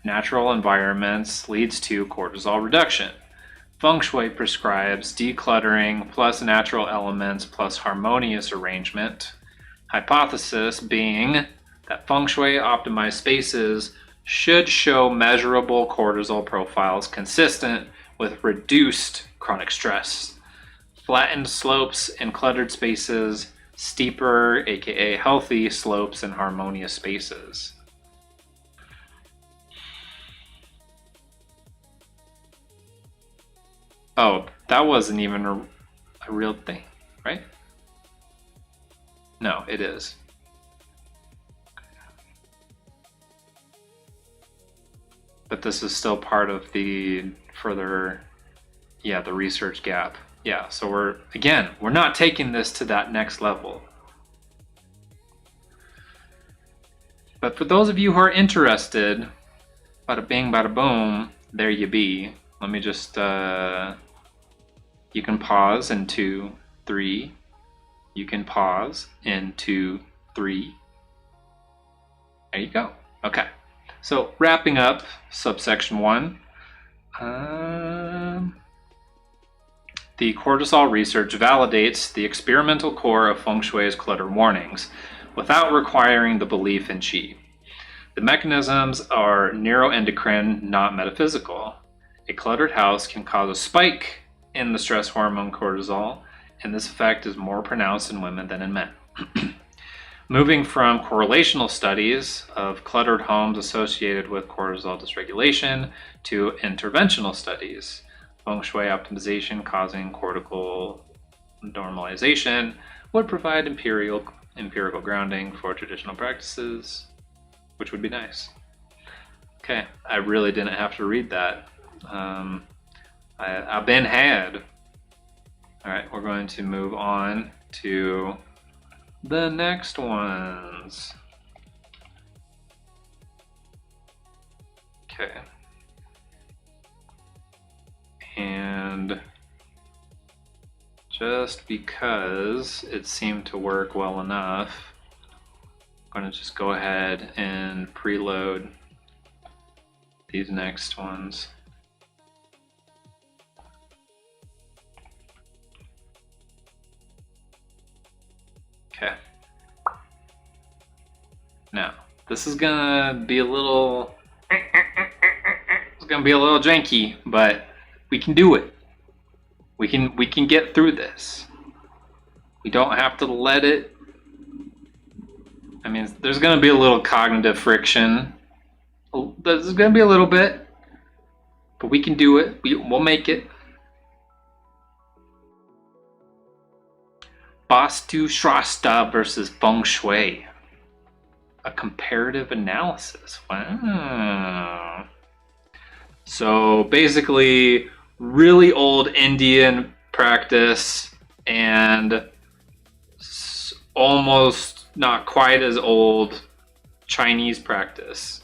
Natural environments leads to cortisol reduction. Feng Shui prescribes decluttering plus natural elements plus harmonious arrangement. Hypothesis being that Feng Shui optimized spaces should show measurable cortisol profiles consistent with reduced chronic stress. Flattened slopes in cluttered spaces, steeper, aka healthy slopes in harmonious spaces. Oh, that wasn't even a real thing, right? No, it is. But this is still part of the further, the research gap. Yeah, so we're not taking this to that next level. But for those of you who are interested, bada bing, bada boom, there you be. Let me just, you can pause in 2, 3. You can pause in 2, 3. There you go. Okay. So wrapping up subsection 1. The cortisol research validates the experimental core of Feng Shui's clutter warnings without requiring the belief in Qi. The mechanisms are neuroendocrine, not metaphysical. A cluttered house can cause a spike in the stress hormone cortisol, and this effect is more pronounced in women than in men. Moving from correlational studies of cluttered homes associated with cortisol dysregulation to interventional studies, Feng Shui optimization causing cortical normalization would provide empirical grounding for traditional practices, which would be nice. Okay, I really didn't have to read that. I've been had. All right, we're going to move on to the next ones. Okay. And just because it seemed to work well enough, I'm going to just go ahead and preload these next ones. Okay. Now, this is gonna be a little janky, but we can do it. We can get through this. We don't have to let it. I mean, there's gonna be a little cognitive friction. There's gonna be a little bit, but we can do it. We'll make it. Vastu Shastra versus Feng Shui. A comparative analysis. Wow. So basically, really old Indian practice and almost not quite as old Chinese practice.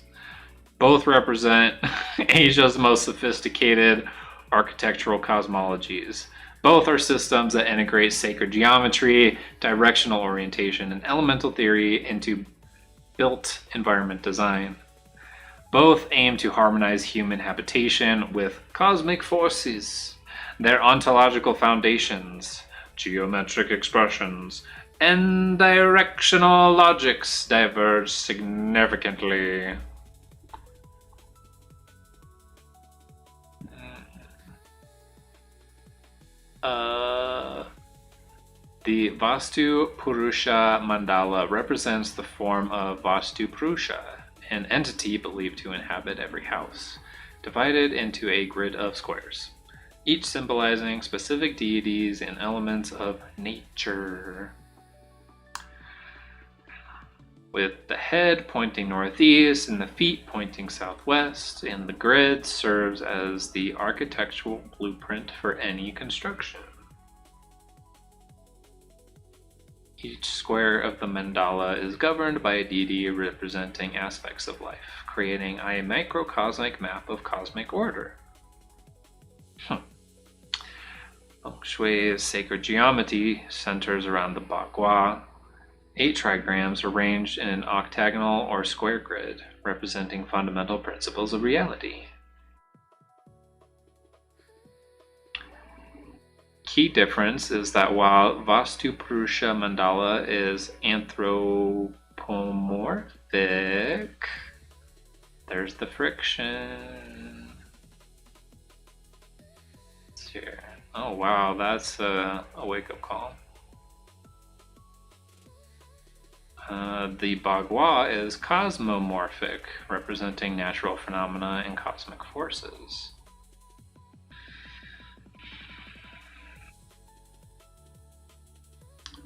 Both represent Asia's most sophisticated architectural cosmologies. Both are systems that integrate sacred geometry, directional orientation, and elemental theory into built environment design. Both aim to harmonize human habitation with cosmic forces. Their ontological foundations, geometric expressions, and directional logics diverge significantly. The Vastu Purusha mandala represents the form of Vastu Purusha, an entity believed to inhabit every house, divided into a grid of squares, each symbolizing specific deities and elements of nature. With the head pointing northeast and the feet pointing southwest, and the grid serves as the architectural blueprint for any construction. Each square of the mandala is governed by a deity representing aspects of life, creating a microcosmic map of cosmic order. Feng Shui's sacred geometry centers around the Bagua, 8 trigrams arranged in an octagonal or square grid, representing fundamental principles of reality. Key difference is that while Vastu Purusha mandala is anthropomorphic, there's the friction. Here. Oh wow, that's a wake-up call. The Bagua is cosmomorphic, representing natural phenomena and cosmic forces.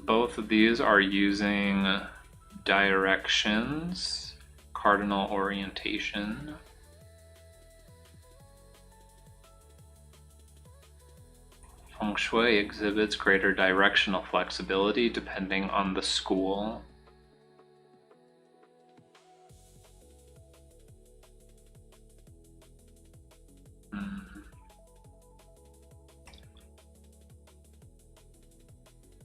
Both of these are using directions, cardinal orientation. Feng Shui exhibits greater directional flexibility depending on the school.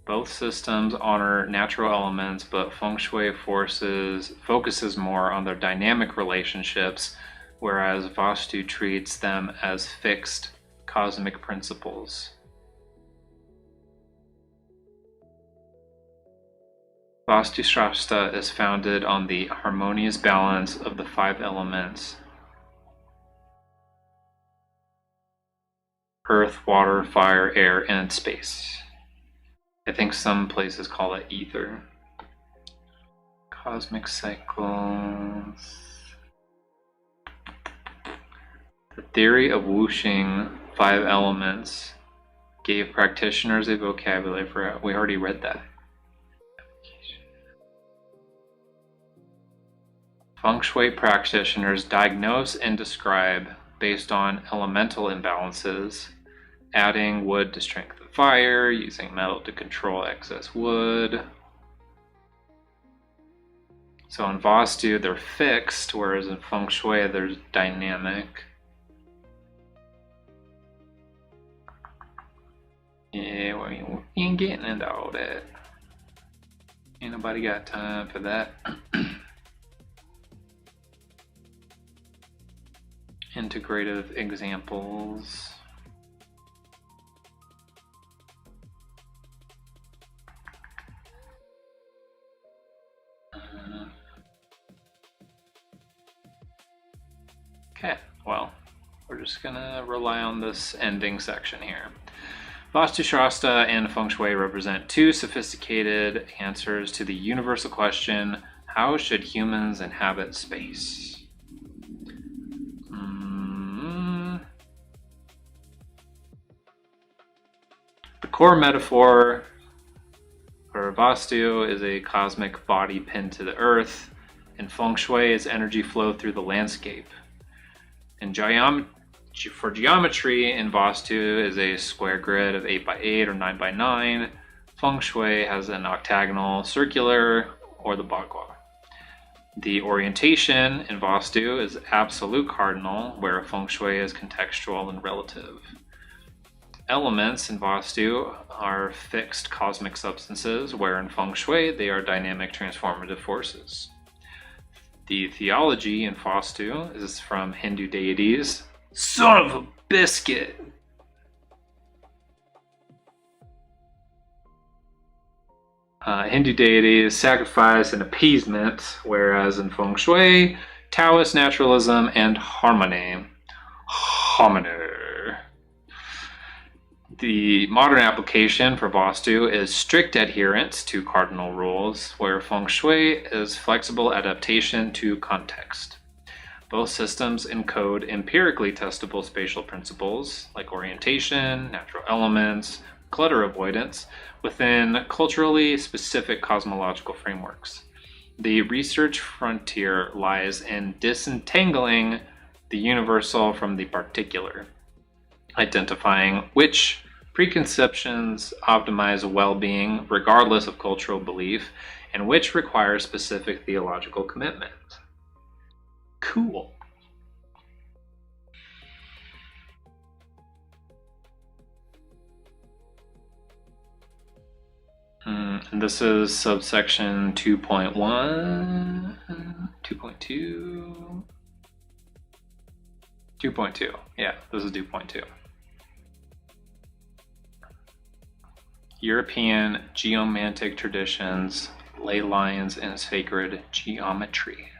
Both systems honor natural elements, but Feng Shui focuses more on their dynamic relationships, whereas Vastu treats them as fixed cosmic principles. Vastu Shastra is founded on the harmonious balance of the 5 elements: earth, water, fire, air, and space. I think some places call it ether. Cosmic cycles. The theory of whooshing 5 elements gave practitioners a vocabulary for. We already read that. Feng Shui practitioners diagnose and describe based on elemental imbalances, adding wood to strengthen fire, using metal to control excess wood. So in Vastu, they're fixed, whereas in Feng Shui, there's dynamic. Yeah, we ain't getting into all that. Ain't nobody got time for that. Integrative examples. Okay, well, we're just gonna rely on this ending section here. Vastu Shastra and Feng Shui represent 2 sophisticated answers to the universal question, how should humans inhabit space? The core metaphor for Vastu is a cosmic body pinned to the earth. In Feng Shui, its energy flow through the landscape. In For geometry in Vastu is a square grid of 8 by 8 or 9 by 9. Feng Shui has an octagonal, circular, or the Bagua. The orientation in Vastu is absolute cardinal, where Feng Shui is contextual and relative. Elements in Vastu are fixed cosmic substances, where in Feng Shui they are dynamic transformative forces. The theology in Vastu is from Hindu deities. Son of a biscuit! Hindu deities, sacrifice and appeasement, whereas in Feng Shui, Taoist naturalism and harmony. The modern application for Vastu is strict adherence to cardinal rules, where Feng Shui is flexible adaptation to context. Both systems encode empirically testable spatial principles like orientation, natural elements, clutter avoidance within culturally specific cosmological frameworks. The research frontier lies in disentangling the universal from the particular, identifying which preconceptions optimize well-being regardless of cultural belief and which require specific theological commitment. Cool. And this is subsection 2.1, 2.2, 2.2. Yeah, this is 2.2. European geomantic traditions, ley lines, and sacred geometry.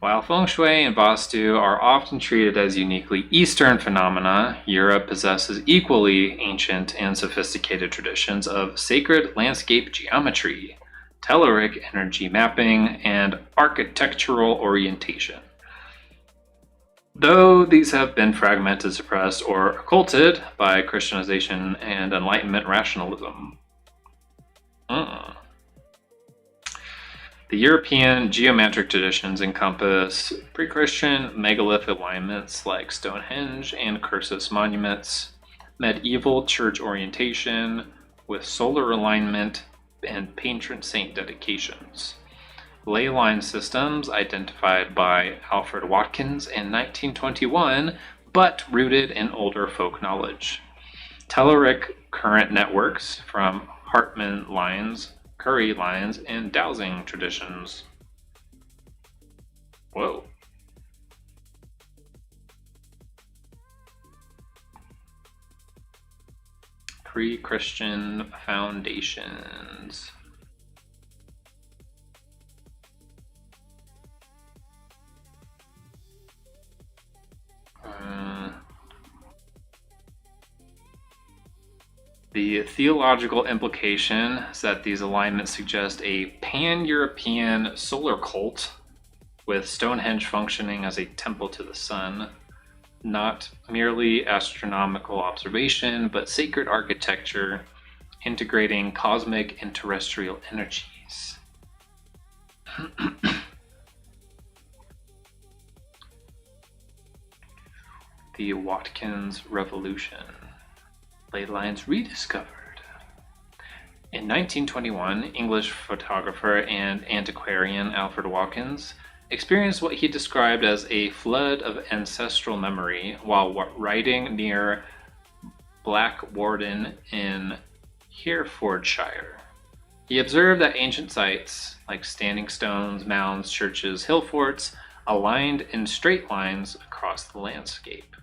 While Feng Shui and Vastu are often treated as uniquely Eastern phenomena, Europe possesses equally ancient and sophisticated traditions of sacred landscape geometry, telluric energy mapping, and architectural orientation. Though these have been fragmented, suppressed, or occulted by Christianization and Enlightenment rationalism. The European geometric traditions encompass pre-Christian megalith alignments like Stonehenge and Cursus monuments, medieval church orientation with solar alignment and patron saint dedications, ley line systems identified by Alfred Watkins in 1921, but rooted in older folk knowledge, telluric current networks from Hartmann lines, Curry lines, and dowsing traditions. Whoa. Pre-Christian foundations. The theological implication is that these alignments suggest a pan-European solar cult, with Stonehenge functioning as a temple to the sun, not merely astronomical observation, but sacred architecture integrating cosmic and terrestrial energies. The Watkins Revolution. Ley lines rediscovered. In 1921, English photographer and antiquarian Alfred Watkins experienced what he described as a flood of ancestral memory while riding near Blackwarden in Herefordshire. He observed that ancient sites, like standing stones, mounds, churches, hill forts, aligned in straight lines across the landscape.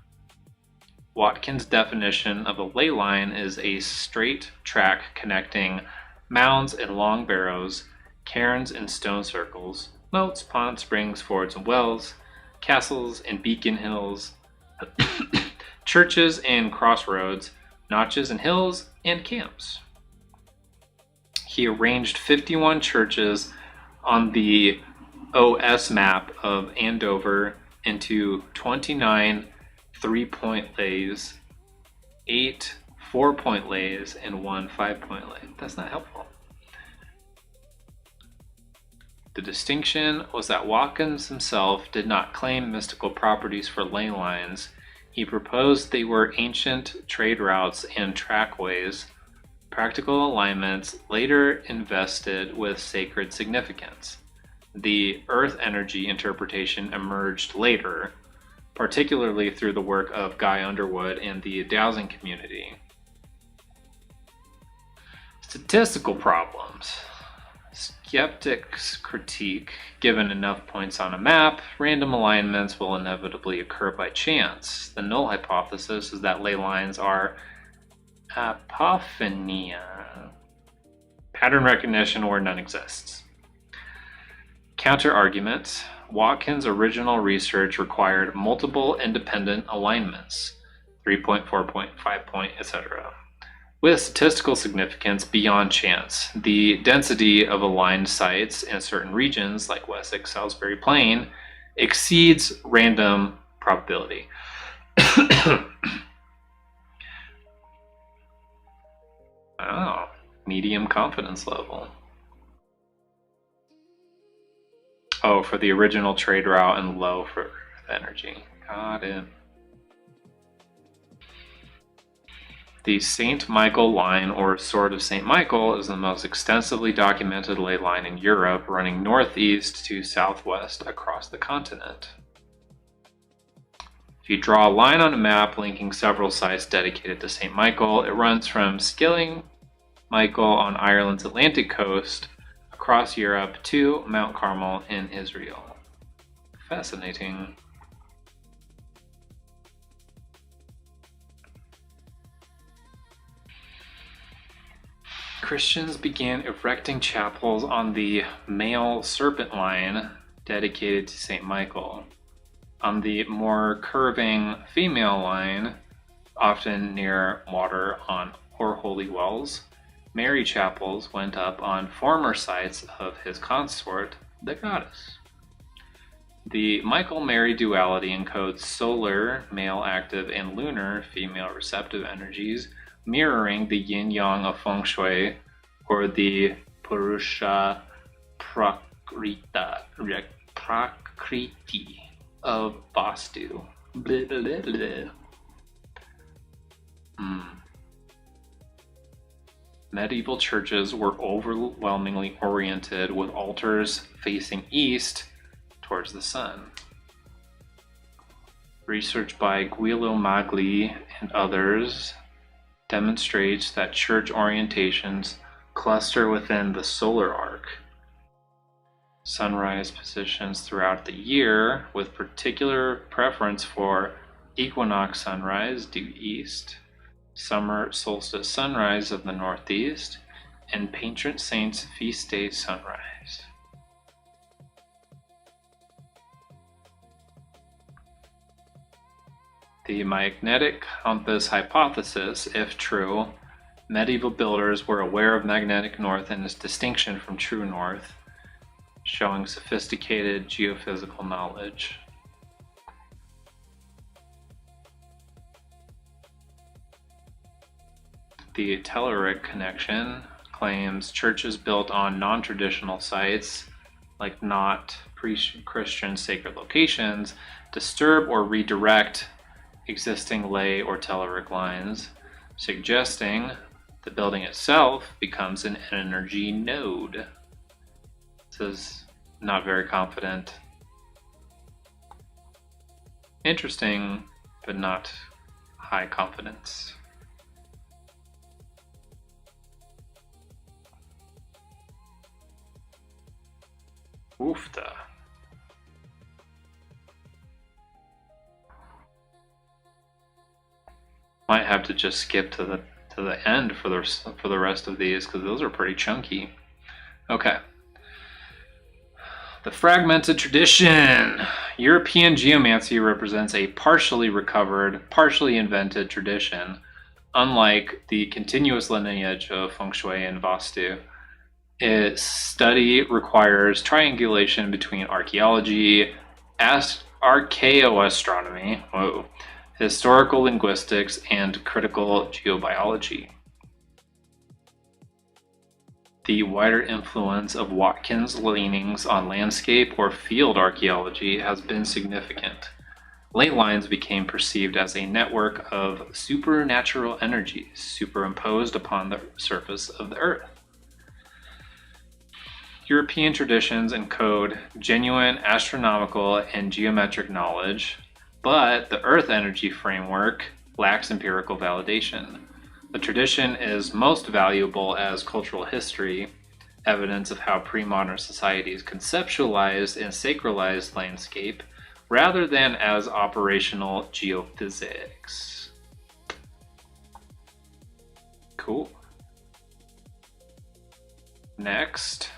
Watkins' definition of a ley line is a straight track connecting mounds and long barrows, cairns and stone circles, moats, ponds, springs, forts, and wells, castles and beacon hills, churches and crossroads, notches and hills, and camps. He arranged 51 churches on the OS map of Andover into 29 3-point lays, 8 4-point lays, and 1 5-point lay. That's not helpful. The distinction was that Watkins himself did not claim mystical properties for ley lines. He proposed they were ancient trade routes and trackways, practical alignments later invested with sacred significance. The earth energy interpretation emerged later, particularly through the work of Guy Underwood and the dowsing community. Statistical problems. Skeptics critique, given enough points on a map, random alignments will inevitably occur by chance. The null hypothesis is that ley lines are apophenia, pattern recognition where none exists. Counter-argument. Watkins' original research required multiple independent alignments, 3-point, 4-point, etc., with statistical significance beyond chance. The density of aligned sites in certain regions, like Wessex-Salisbury Plain, exceeds random probability. Oh, medium confidence level. Oh, for the original trade route and low for energy. Got it. The St. Michael line, or Sword of St. Michael, is the most extensively documented ley line in Europe, running northeast to southwest across the continent. If you draw a line on a map linking several sites dedicated to St. Michael, it runs from Skilling Michael on Ireland's Atlantic coast across Europe to Mount Carmel in Israel. Fascinating. Christians began erecting chapels on the male serpent line dedicated to St. Michael. On the more curving female line, often near water or holy wells, Mary chapels went up on former sites of his consort, the goddess. The Michael-Mary duality encodes solar, male active, and lunar, female receptive energies, mirroring the Yin-Yang of Feng Shui, or the Purusha Prakriti of Vastu. Blah, blah, blah. Medieval churches were overwhelmingly oriented with altars facing east towards the sun. Research by Guido Magli and others demonstrates that church orientations cluster within the solar arc. Sunrise positions throughout the year, with particular preference for equinox sunrise due east, summer solstice sunrise of the northeast, and patron saints feast day sunrise. The magnetic compass hypothesis, if true, medieval builders were aware of magnetic north and its distinction from true north, showing sophisticated geophysical knowledge. The Telluric connection claims churches built on non-traditional sites, like not pre-Christian sacred locations, disturb or redirect existing ley or Telluric lines, suggesting the building itself becomes an energy node. This is not very confident. Interesting, but not high confidence. Oofta. Might have to just skip to the end for the rest of these, because those are pretty chunky. Okay. The fragmented tradition. European geomancy represents a partially recovered, partially invented tradition, unlike the continuous lineage of Feng Shui and Vastu. Its study requires triangulation between archaeology, archaeoastronomy, historical linguistics, and critical geobiology. the wider influence of Watkins' leanings on landscape or field archaeology has been significant. Ley lines became perceived as a network of supernatural energies superimposed upon the surface of the Earth. European traditions encode genuine astronomical and geometric knowledge, but the Earth energy framework lacks empirical validation. The tradition is most valuable as cultural history, evidence of how pre-modern societies conceptualized and sacralized landscape, rather than as operational geophysics. Cool. Next,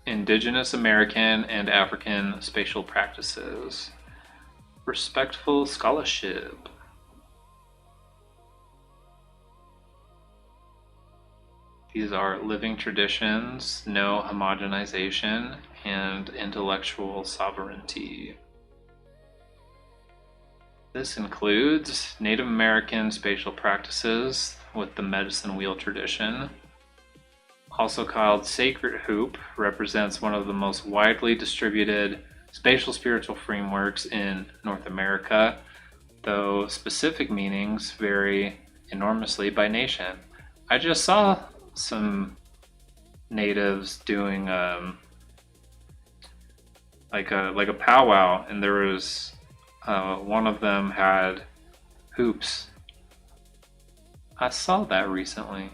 Indigenous American and African spatial practices. Respectful scholarship. These are living traditions, no homogenization, and intellectual sovereignty. This includes Native American spatial practices with the medicine wheel tradition. Also called sacred hoop, represents one of the most widely distributed spatial spiritual frameworks in North America, though specific meanings vary enormously by nation. I just saw some natives doing like a powwow, and there was one of them had hoops. I saw that recently.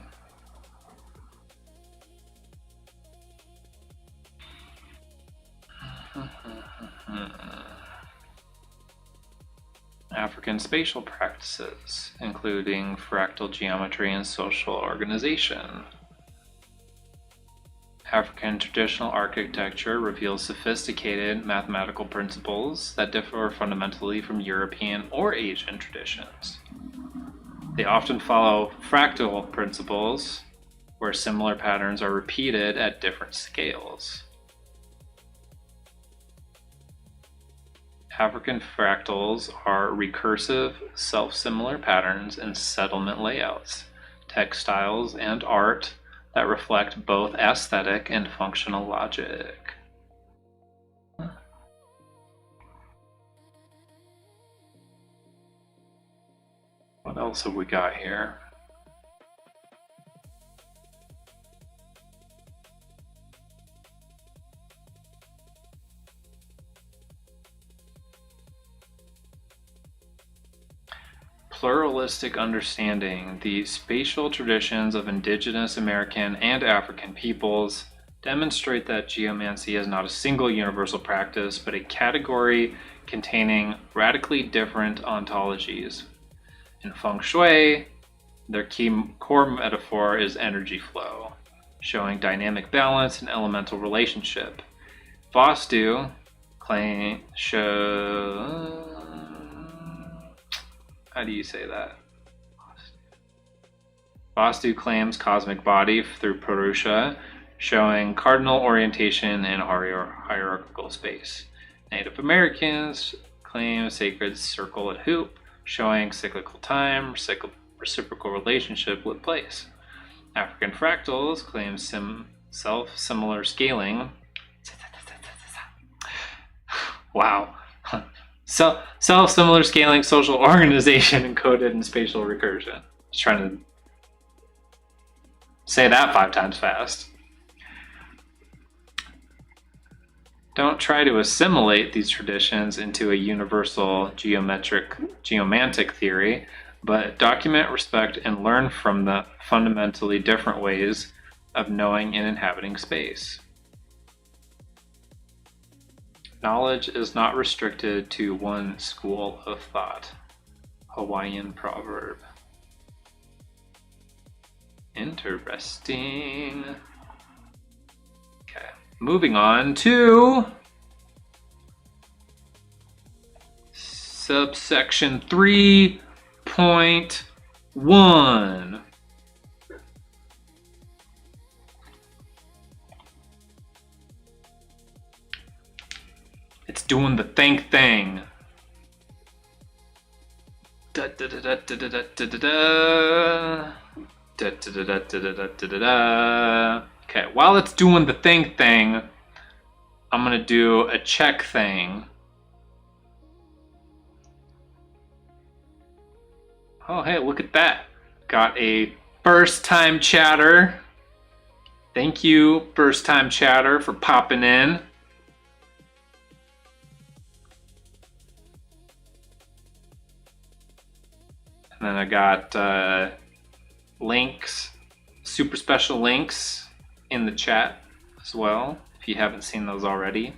African spatial practices, including fractal geometry and social organization. African traditional architecture reveals sophisticated mathematical principles that differ fundamentally from European or Asian traditions. They often follow fractal principles, where similar patterns are repeated at different scales. African fractals are recursive, self-similar patterns in settlement layouts, textiles, and art that reflect both aesthetic and functional logic. What else have we got here? Pluralistic understanding. The spatial traditions of Indigenous American and African peoples demonstrate that geomancy is not a single universal practice, but a category containing radically different ontologies. In Feng Shui, their core metaphor is energy flow, showing dynamic balance and elemental relationship. Vastu how do you say that? Vastu claims cosmic body through Purusha, showing cardinal orientation in hierarchical space. Native Americans claim sacred circle and hoop, showing cyclical time, reciprocal relationship with place. African fractals claim self-similar scaling. Wow. Self-similar scaling social organization encoded in spatial recursion. Just trying to say that 5 times fast. Don't try to assimilate these traditions into a universal geomantic theory, but document, respect, and learn from the fundamentally different ways of knowing and inhabiting space. Knowledge is not restricted to one school of thought. Hawaiian proverb. Interesting. Okay, moving on to subsection 3.1. It's doing the think thing. Da da da da da da da da da da da da da da da da. Okay, while it's doing the thing, I'm gonna do a check thing. Oh, hey, look at that. Got a first time chatter. Thank you, first time chatter, for popping in. And then I got links, super special links in the chat as well, if you haven't seen those already.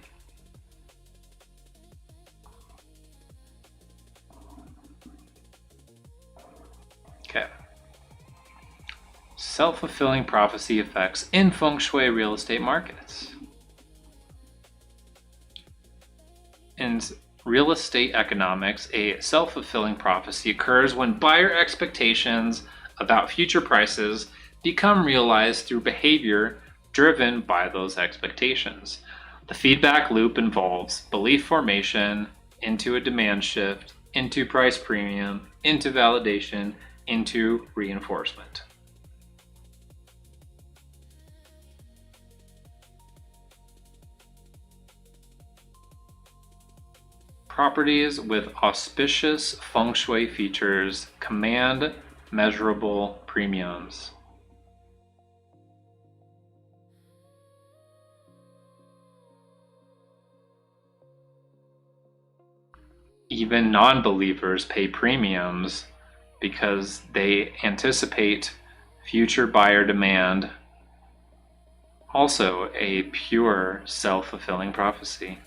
Okay. Self-fulfilling prophecy effects in Feng Shui real estate markets. In real estate economics, a self-fulfilling prophecy occurs when buyer expectations about future prices become realized through behavior driven by those expectations. The feedback loop involves belief formation into a demand shift, into price premium, into validation, into reinforcement. Properties with auspicious Feng Shui features command measurable premiums. Even non-believers pay premiums because they anticipate future buyer demand. Also a pure self-fulfilling prophecy.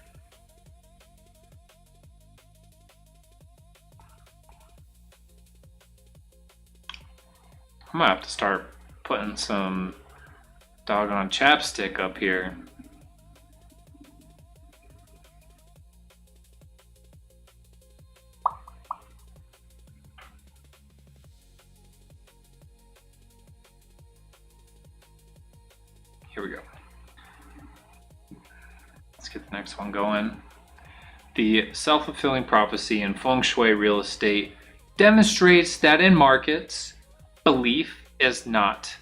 I'm gonna have to start putting some doggone chapstick up here. Here we go. Let's get the next one going. The self-fulfilling prophecy in Feng Shui real estate demonstrates that in markets, belief is not,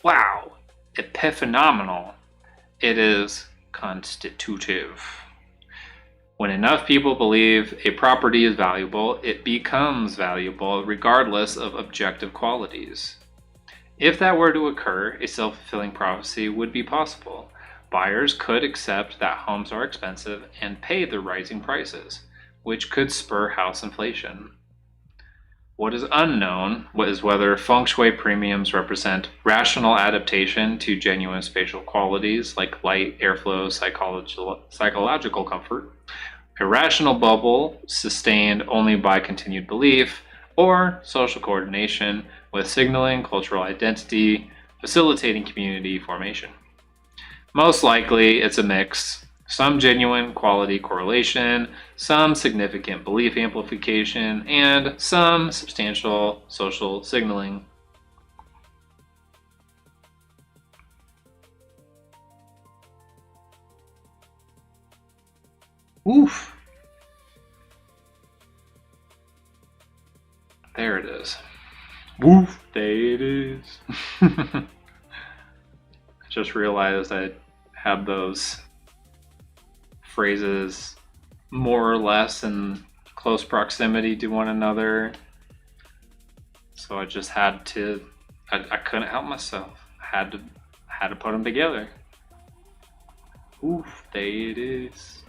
wow, epiphenomenal. It is constitutive. When enough people believe a property is valuable, it becomes valuable regardless of objective qualities. If that were to occur, a self-fulfilling prophecy would be possible. Buyers could accept that homes are expensive and pay the rising prices, which could spur house inflation. What is unknown is whether Feng Shui premiums represent rational adaptation to genuine spatial qualities like light, airflow, psychological comfort, a rational bubble sustained only by continued belief, or social coordination with signaling cultural identity, facilitating community formation. Most likely, it's a mix. Some genuine quality correlation, some significant belief amplification, and some substantial social signaling. Oof. There it is. Woof, there it is. I just realized I had those phrases more or less in close proximity to one another. So I just had to, I couldn't help myself. I had to put them together. Oof, there it is.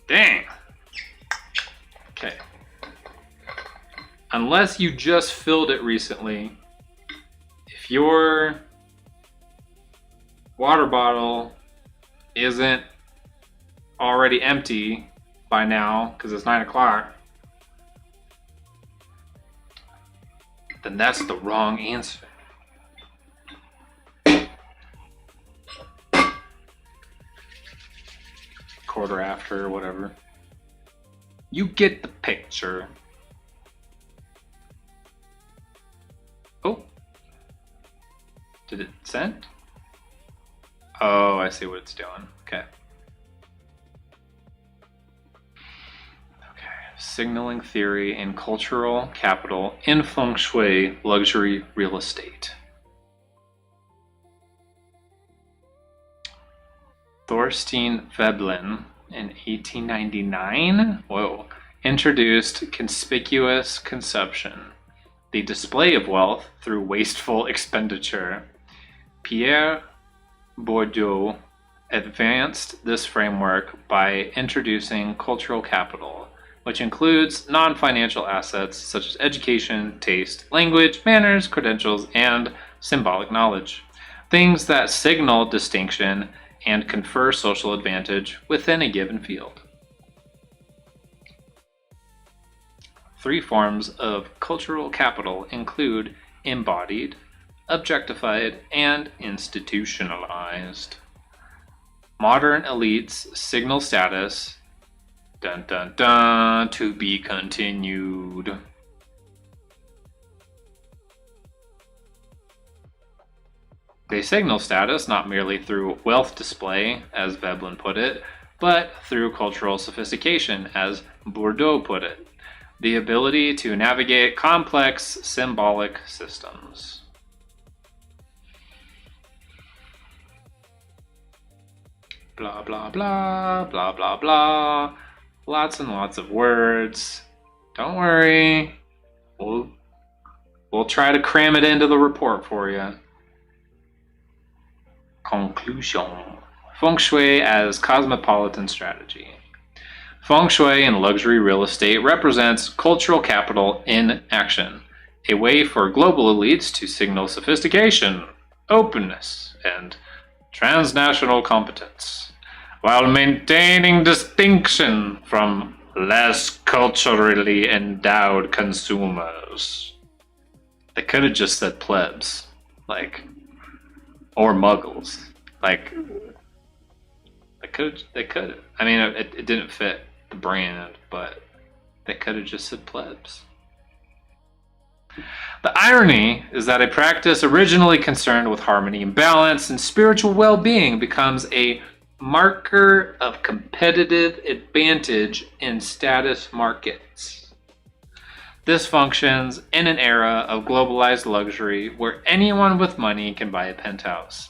Dang. Okay. Unless you just filled it recently, if your water bottle isn't already empty by now, because it's 9 o'clock, then that's the wrong answer. Quarter after, whatever. You get the picture. Oh. Did it send? Oh, I see what it's doing. Okay. Okay. Signaling theory and cultural capital in Feng Shui luxury real estate. Thorstein Veblen in 1899, introduced conspicuous consumption, the display of wealth through wasteful expenditure. Pierre Bourdieu advanced this framework by introducing cultural capital, which includes non-financial assets such as education, taste, language, manners, credentials, and symbolic knowledge, things that signal distinction and confer social advantage within a given field. 3 forms of cultural capital include embodied, objectified, and institutionalized. Modern elites signal status, dun dun dun, to be continued. They signal status not merely through wealth display, as Veblen put it, but through cultural sophistication, as Bourdieu put it, the ability to navigate complex symbolic systems. Blah, blah, blah, blah, blah, blah. Lots and lots of words. Don't worry. We'll try to cram it into the report for you. Conclusion. Feng Shui as cosmopolitan strategy. Feng Shui in luxury real estate represents cultural capital in action, a way for global elites to signal sophistication, openness, and transnational competence, while maintaining distinction from less culturally endowed consumers. They could have just said plebs, or muggles. They could. I mean, it didn't fit the brand, but they could have just said plebs. The irony is that a practice originally concerned with harmony and balance and spiritual well-being becomes a marker of competitive advantage in status markets. This functions in an era of globalized luxury where anyone with money can buy a penthouse.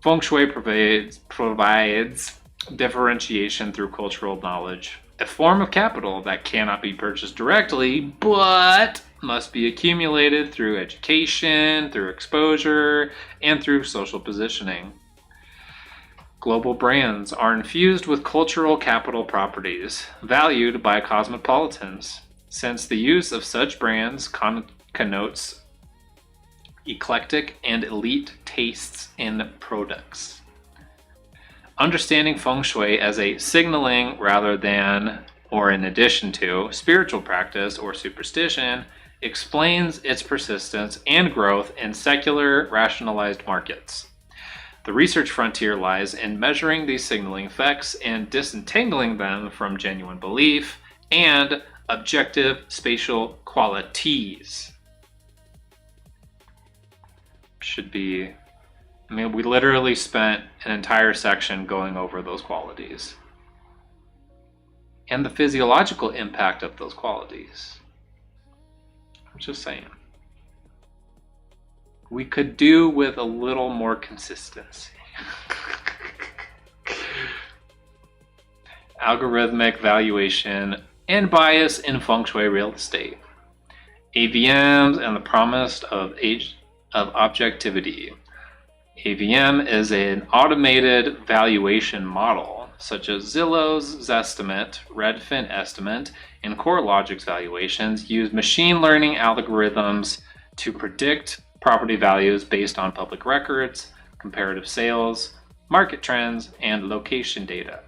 Feng Shui provides differentiation through cultural knowledge, a form of capital that cannot be purchased directly, but must be accumulated through education, through exposure, and through social positioning. Global brands are infused with cultural capital properties, valued by cosmopolitans, since the use of such brands connotes eclectic and elite tastes in products. Understanding Feng Shui as a signaling rather than, or in addition to, spiritual practice or superstition explains its persistence and growth in secular, rationalized markets. The research frontier lies in measuring these signaling effects and disentangling them from genuine belief and objective spatial qualities. Should be, we literally spent an entire section going over those qualities and the physiological impact of those qualities. I'm just saying. We could do with a little more consistency. Algorithmic valuation and bias in Feng Shui real estate. AVMs and the promise of objectivity. AVM is an automated valuation model, such as Zillow's Zestimate, Redfin Estimate, and CoreLogic's valuations use machine learning algorithms to predict property values based on public records, comparative sales, market trends, and location data.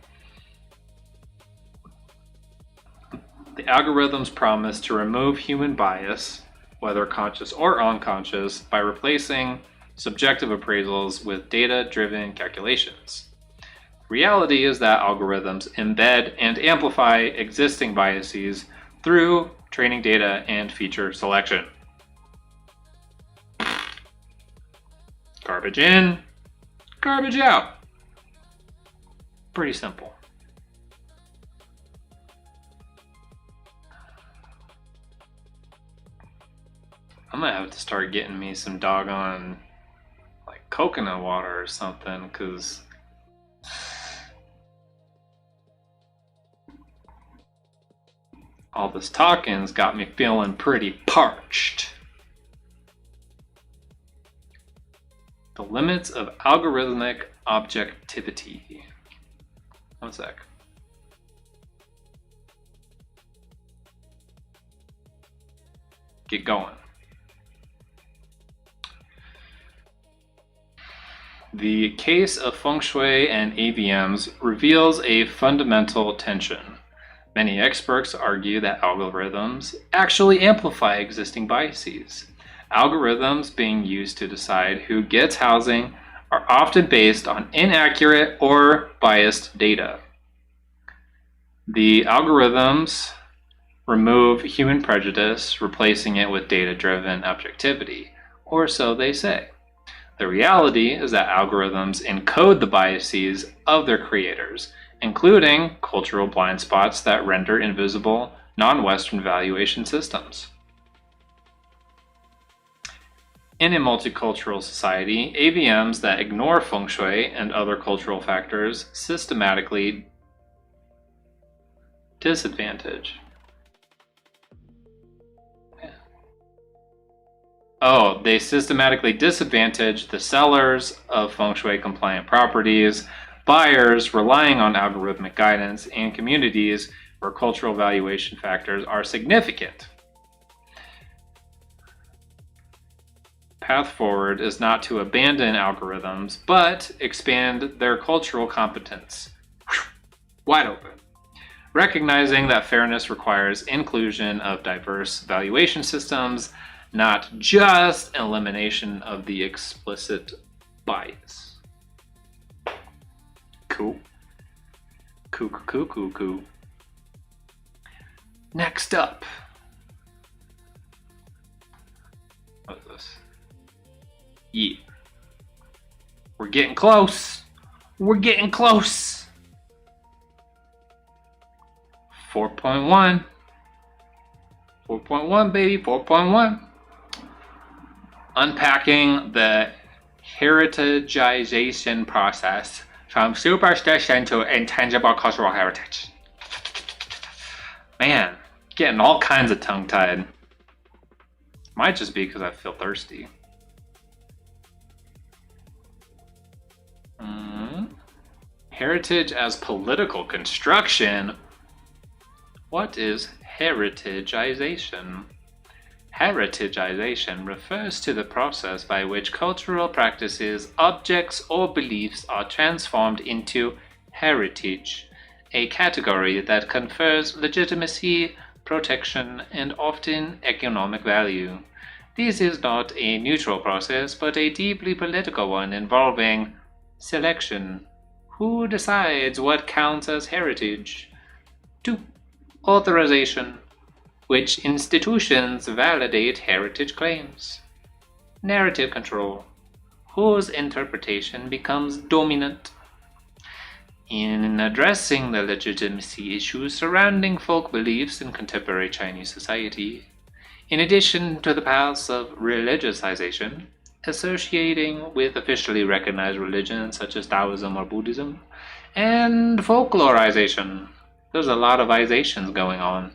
The algorithms promise to remove human bias, whether conscious or unconscious, by replacing subjective appraisals with data-driven calculations. Reality is that algorithms embed and amplify existing biases through training data and feature selection. Garbage in, garbage out. Pretty simple. I'm gonna have to start getting me some doggone coconut water or something, because All this talking's got me feeling pretty parched. The limits of algorithmic objectivity. One sec. Get going. The case of Feng Shui and AVMs reveals a fundamental tension. Many experts argue that algorithms actually amplify existing biases. Algorithms being used to decide who gets housing are often based on inaccurate or biased data. The algorithms remove human prejudice, replacing it with data-driven objectivity, or so they say. The reality is that algorithms encode the biases of their creators, including cultural blind spots that render invisible non-Western valuation systems. In a multicultural society, AVMs that ignore Feng Shui and other cultural factors systematically disadvantage. They systematically disadvantage the sellers of Feng Shui compliant properties, buyers relying on algorithmic guidance, and communities where cultural valuation factors are significant. Path forward is not to abandon algorithms, but expand their cultural competence. Wide open. Recognizing that fairness requires inclusion of diverse valuation systems, not just elimination of the explicit bias. Cool. Cool. Next up. What is this? Yeah. We're getting close. 4.1. 4.1, baby. 4.1. Unpacking the heritageization process from superstition to intangible cultural heritage. Man, getting all kinds of tongue-tied. Might just be because I feel thirsty. Heritage as political construction. What is heritageization? Heritageization refers to the process by which cultural practices, objects, or beliefs are transformed into heritage, a category that confers legitimacy, protection, and often economic value. This is not a neutral process, but a deeply political one involving selection. Who decides what counts as heritage? 2. Authorization. Which institutions validate heritage claims? Narrative control. Whose interpretation becomes dominant? In addressing the legitimacy issues surrounding folk beliefs in contemporary Chinese society, in addition to the paths of religiousization, associating with officially recognized religions such as Taoism or Buddhism, and folklorization. There's a lot of izations going on.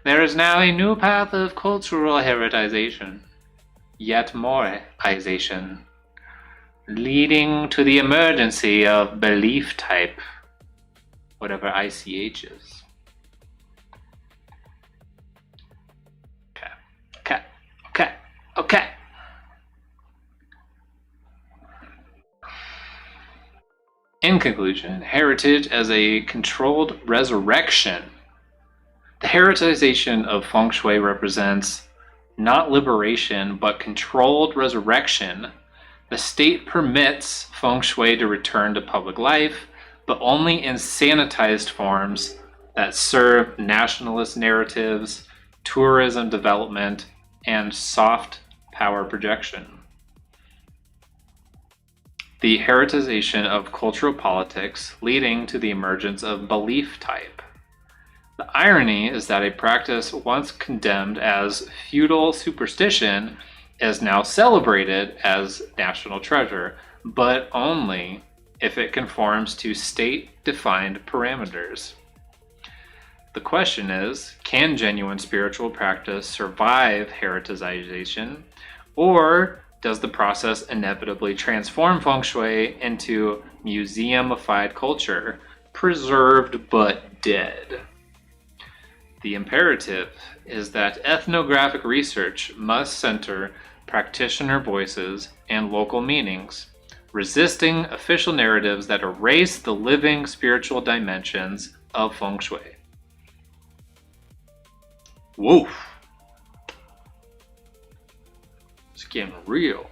There is now a new path of cultural heritization, yet more ization, leading to the emergency of belief type, whatever ICH is. Okay. In conclusion, heritage as a controlled resurrection. The heritization of Feng Shui represents not liberation, but controlled resurrection. The state permits Feng Shui to return to public life, but only in sanitized forms that serve nationalist narratives, tourism development, and soft power projection. The heritization of cultural politics leading to the emergence of belief type. The irony is that a practice once condemned as feudal superstition is now celebrated as national treasure, but only if it conforms to state-defined parameters. The question is, can genuine spiritual practice survive hereticization, or does the process inevitably transform Feng Shui into museumified culture, preserved but dead? The imperative is that ethnographic research must center practitioner voices and local meanings, resisting official narratives that erase the living spiritual dimensions of Feng Shui. Woof. It's getting real.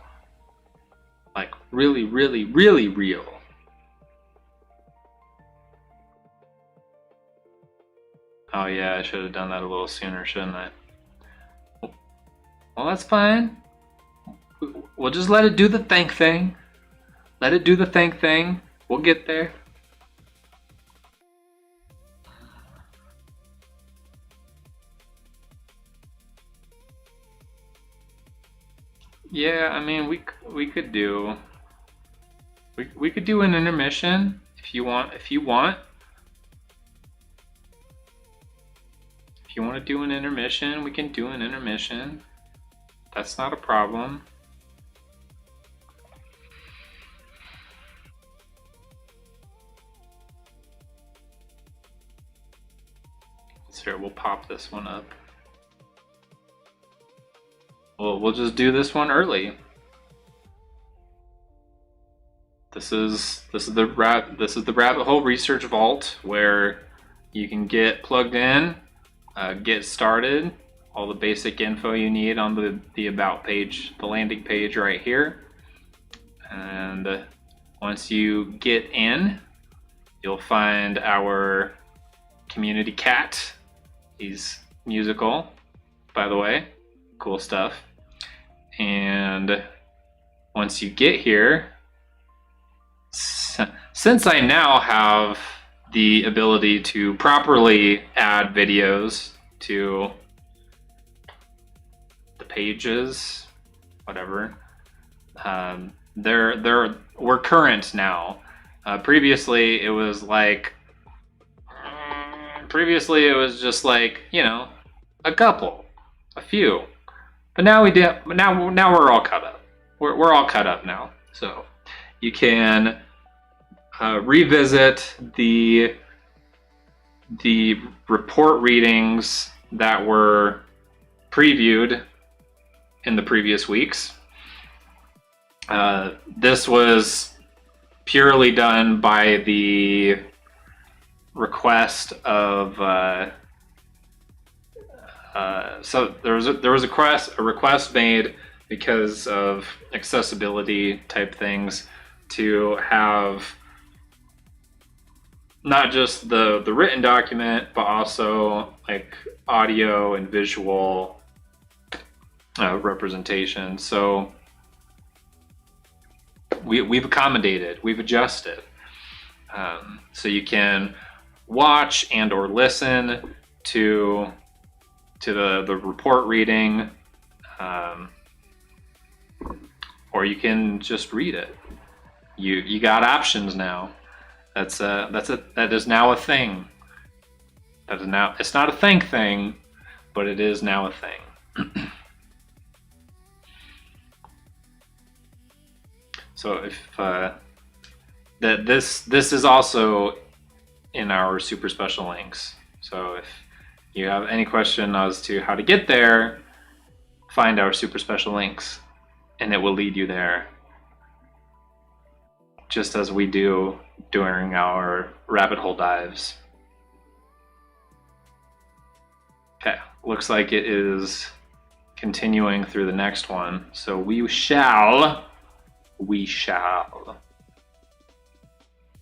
Like really, really, really real. Oh yeah, I should have done that a little sooner, shouldn't I? Well, that's fine. We'll just let it do the think thing. Let it do the think thing. We'll get there. Yeah, I mean, we could do we could do an intermission if you want. If you want to do an intermission, we can do an intermission. That's not a problem. So here, we'll pop this one up. Well, we'll just do this one early. This is the rabbit hole research vault where you can get plugged in, get started, all the basic info you need on the about page, the landing page right here. And once you get in, you'll find our community cat. He's musical, by the way. Cool stuff. And once you get here, since I now have the ability to properly add videos to the pages, whatever, we're current now. Previously it was just like, you know, a few. But now we're all cut up. We're all cut up now. So you can revisit the report readings that were previewed in the previous weeks. This was purely done by the request of so there was a request made because of accessibility type things to have not just the written document, but also like audio and visual representation. So we've accommodated, we've adjusted, so you can watch and or listen to the report reading, or you can just read it. You got options now. That is now a thing. It's not a thing, but it is now a thing. So if this is also in our super special links. So if you have any question as to how to get there, find our super special links and it will lead you there, just as we do during our rabbit hole dives. Okay, looks like it is continuing through the next one. So we shall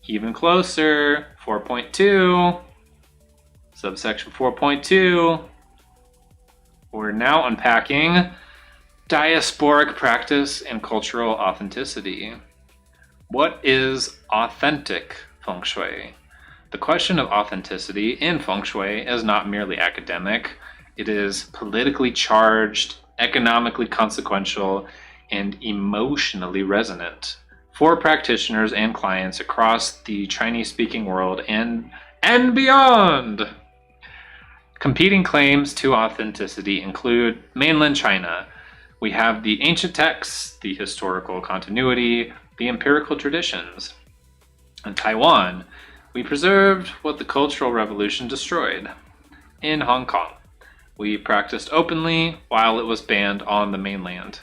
even closer, 4.2, subsection 4.2. We're now unpacking diasporic practice and cultural authenticity. What is authentic Feng Shui? The question of authenticity in Feng Shui is not merely academic. It is politically charged, economically consequential, and emotionally resonant for practitioners and clients across the Chinese-speaking world and beyond. Competing claims to authenticity include mainland China. We have the ancient texts, the historical continuity, the empirical traditions. In Taiwan, we preserved what the Cultural Revolution destroyed. In Hong Kong, we practiced openly while it was banned on the mainland.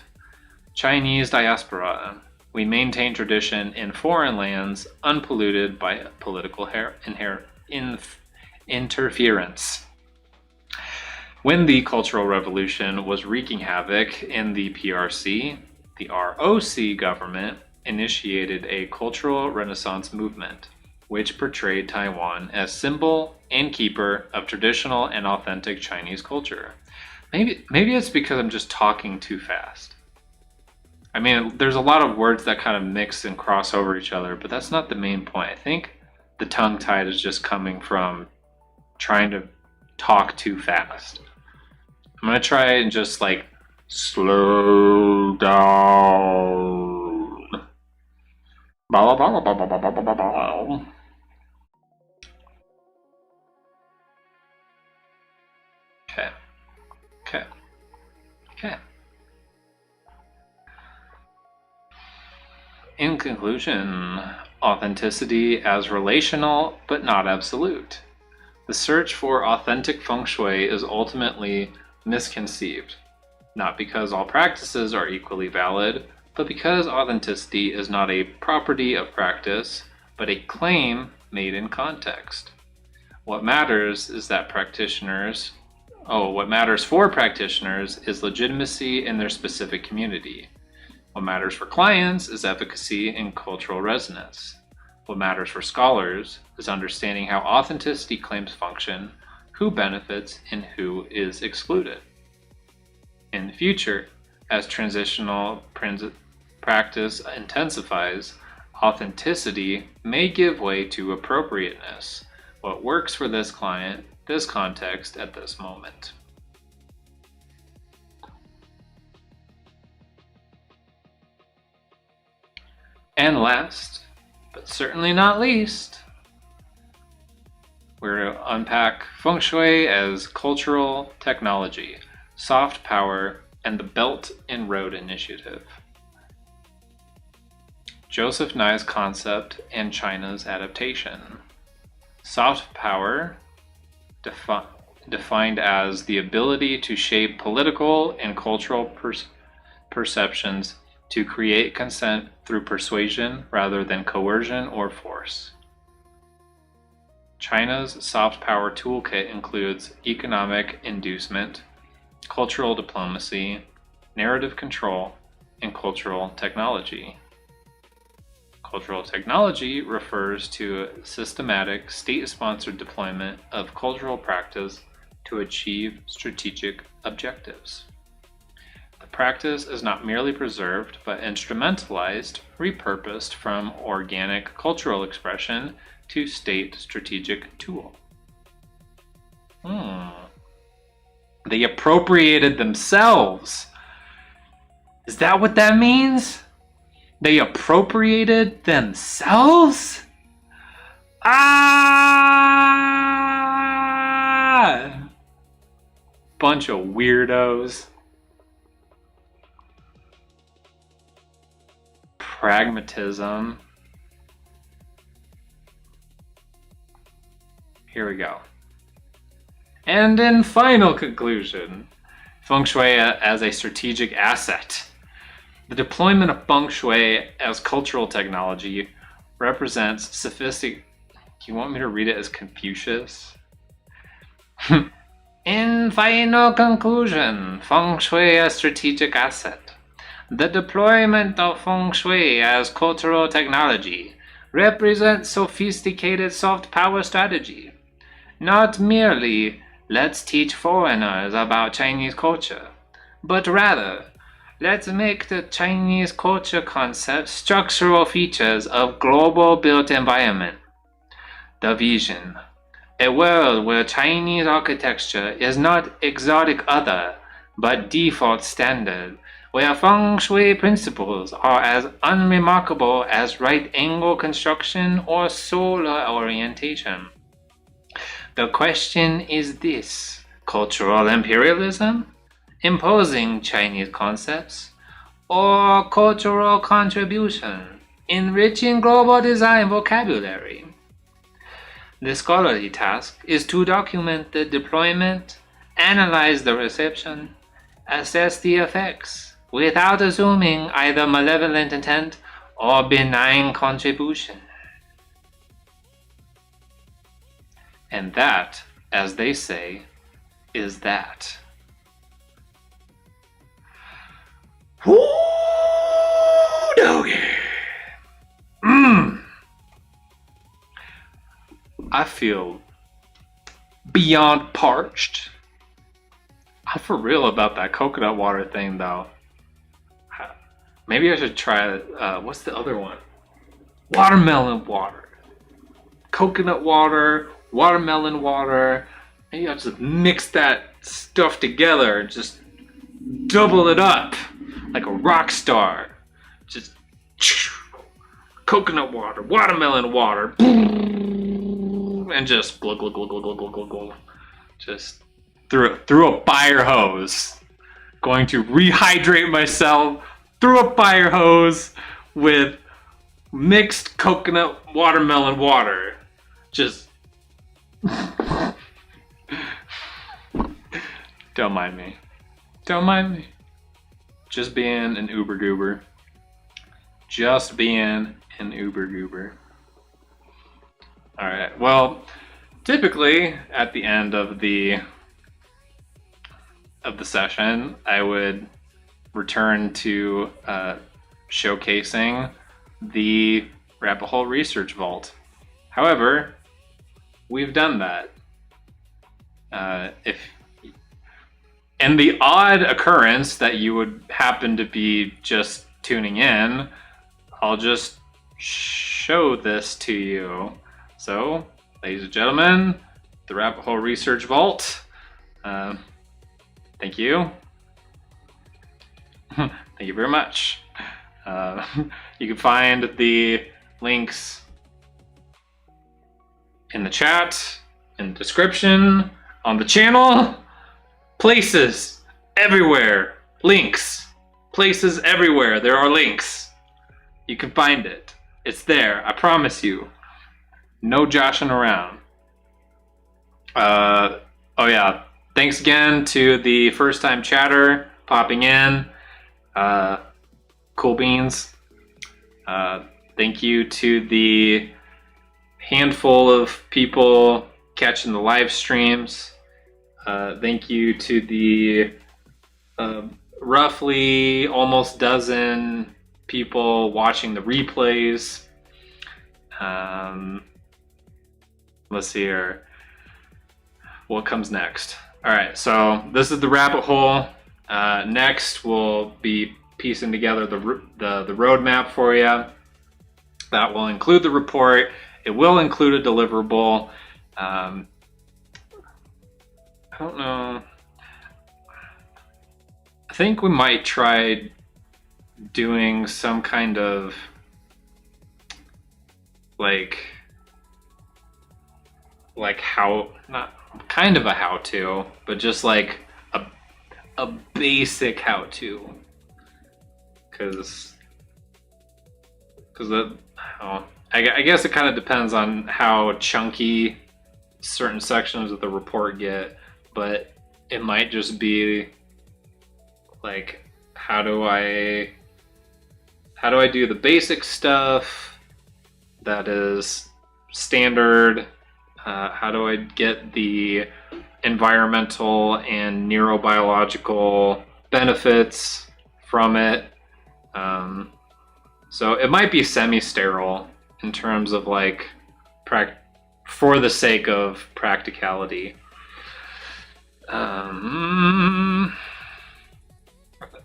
Chinese diaspora, we maintain tradition in foreign lands unpolluted by political interference. When the Cultural Revolution was wreaking havoc in the PRC, the ROC government initiated a cultural renaissance movement, which portrayed Taiwan as symbol and keeper of traditional and authentic Chinese culture. Maybe it's because I'm just talking too fast. I mean, there's a lot of words that kind of mix and cross over each other, but that's not the main point. I think the tongue-tied is just coming from trying to talk too fast. I'm gonna try and just like slow down. Okay. In conclusion, authenticity as relational but not absolute. The search for authentic feng shui is ultimately misconceived, not because all practices are equally valid, but because authenticity is not a property of practice, but a claim made in context. What matters for practitioners is legitimacy in their specific community. What matters for clients is efficacy and cultural resonance. What matters for scholars is understanding how authenticity claims function, who benefits, and who is excluded. In the future, as transitional practice intensifies, authenticity may give way to appropriateness, what works for this client, this context at this moment. And last, but certainly not least, we're going to unpack Feng Shui as cultural technology, soft power, and the Belt and Road Initiative. Joseph Nye's concept and China's adaptation. Soft power, defined as the ability to shape political and cultural perceptions to create consent through persuasion rather than coercion or force. China's soft power toolkit includes economic inducement, cultural diplomacy, narrative control, and cultural technology. Cultural technology refers to systematic state-sponsored deployment of cultural practice to achieve strategic objectives. The practice is not merely preserved, but instrumentalized, repurposed from organic cultural expression to state strategic tool. They appropriated themselves. Is that what that means? They appropriated themselves? Bunch of weirdos. Pragmatism. Here we go. And in final conclusion, Feng Shui as a strategic asset. The deployment of Feng Shui as cultural technology represents sophisticated... You want me to read it as Confucius? In final conclusion, Feng Shui as strategic asset. The deployment of Feng Shui as cultural technology represents sophisticated soft power strategy. Not merely, let's teach foreigners about Chinese culture, but rather, let's make the Chinese culture concept structural features of global built environment. The vision. A world where Chinese architecture is not exotic other, but default standard, where Feng Shui principles are as unremarkable as right-angle construction or solar orientation. The question is this: cultural imperialism, imposing Chinese concepts, or cultural contribution, enriching global design vocabulary. The scholarly task is to document the deployment, analyze the reception, assess the effects, without assuming either malevolent intent or benign contribution. And that, as they say, is that. Woo, doggy. I feel beyond parched. I'm for real about that coconut water thing, though. Maybe I should try what's the other one? Watermelon water. Coconut water, watermelon water. Maybe I'll just mix that stuff together and just double it up like a rock star. Just coconut water, watermelon water, and just glug glug glug glug glug glug glug glug. Just through a fire hose. Going to rehydrate myself through a fire hose with mixed coconut watermelon water. Just don't mind me. Don't mind me. Just being an uber goober. Just being an uber goober. Alright, well, typically at the end of the session, I would return to showcasing the Rabbit Hole Research Vault. However, we've done that. If in the odd occurrence that you would happen to be just tuning in, I'll just show this to you. So, ladies and gentlemen, the Rabbit Hole Research Vault. Thank you. Thank you very much. You can find the links in the chat, in the description, on the channel, places everywhere. Links. Places everywhere. There are links. You can find it. It's there. I promise you. No joshing around. Oh yeah. Thanks again to the first time chatter popping in. Cool beans. Thank you to the handful of people catching the live streams. Thank you to the roughly almost dozen people watching the replays. Let's see here. What comes next? All right, so this is the rabbit hole. Next, we'll be piecing together the roadmap for you. That will include the report. It will include a deliverable. I don't know. I think we might try doing some kind of like how, not kind of a how-to, but just like a basic how-to, because I guess it kind of depends on how chunky certain sections of the report get, but it might just be like, how do I do the basic stuff that is standard? How do I get the environmental and neurobiological benefits from it? So it might be semi-sterile in terms of like for the sake of practicality.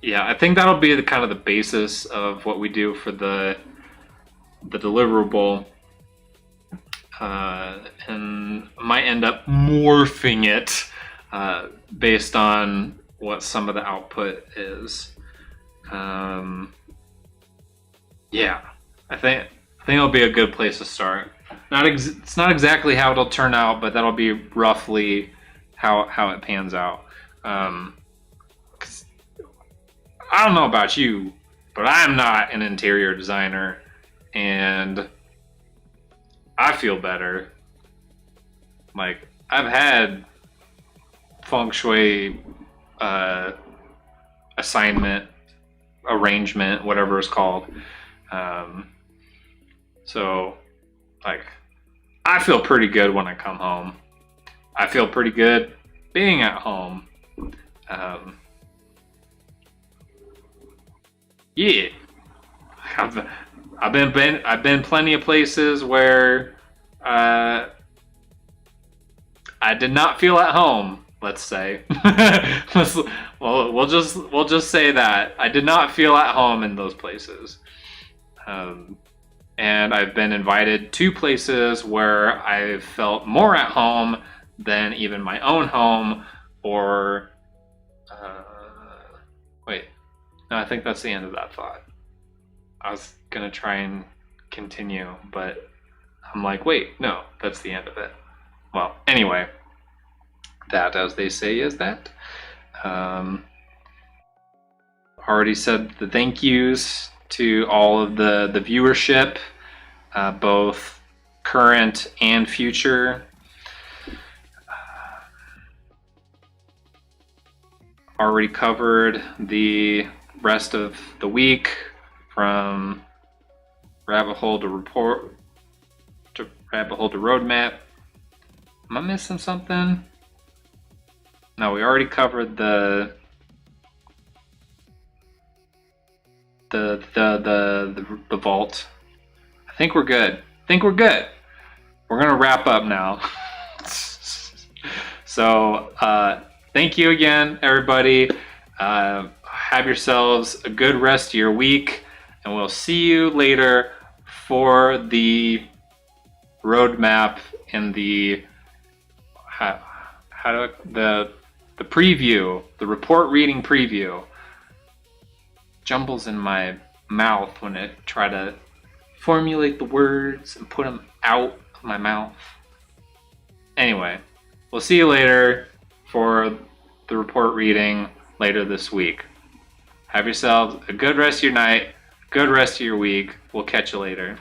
Yeah, I think that'll be the kind of the basis of what we do for the deliverable. And might end up morphing it based on what some of the output is. Yeah, I think it'll be a good place to start. It's not exactly how it'll turn out, but that'll be roughly how it pans out. 'Cause I don't know about you, but I'm not an interior designer, and I feel better. Like, I've had Feng Shui assignment, arrangement, whatever it's called. So, like, I feel pretty good when I come home. I feel pretty good being at home. Yeah, I've been plenty of places where I did not feel at home. Let's say, we'll just say that I did not feel at home in those places. And I've been invited to places where I felt more at home than even my own home, or wait, no, I think that's the end of that thought. I was gonna try and continue, but I'm like, wait, no, that's the end of it. Well, anyway, that, as they say, is that. Already said the thank yous to all of the viewership, both current and future. Already covered the rest of the week, from rabbit hole to report to rabbit hole to roadmap. Am I missing something? No, we already covered the vault. I think we're good. We're gonna wrap up now. So thank you again, everybody. Have yourselves a good rest of your week, and we'll see you later for the roadmap and the the preview, the report reading preview. Jumbles in my mouth when I try to formulate the words and put them out of my mouth. Anyway, we'll see you later for the report reading later this week. Have yourselves a good rest of your night, good rest of your week. We'll catch you later.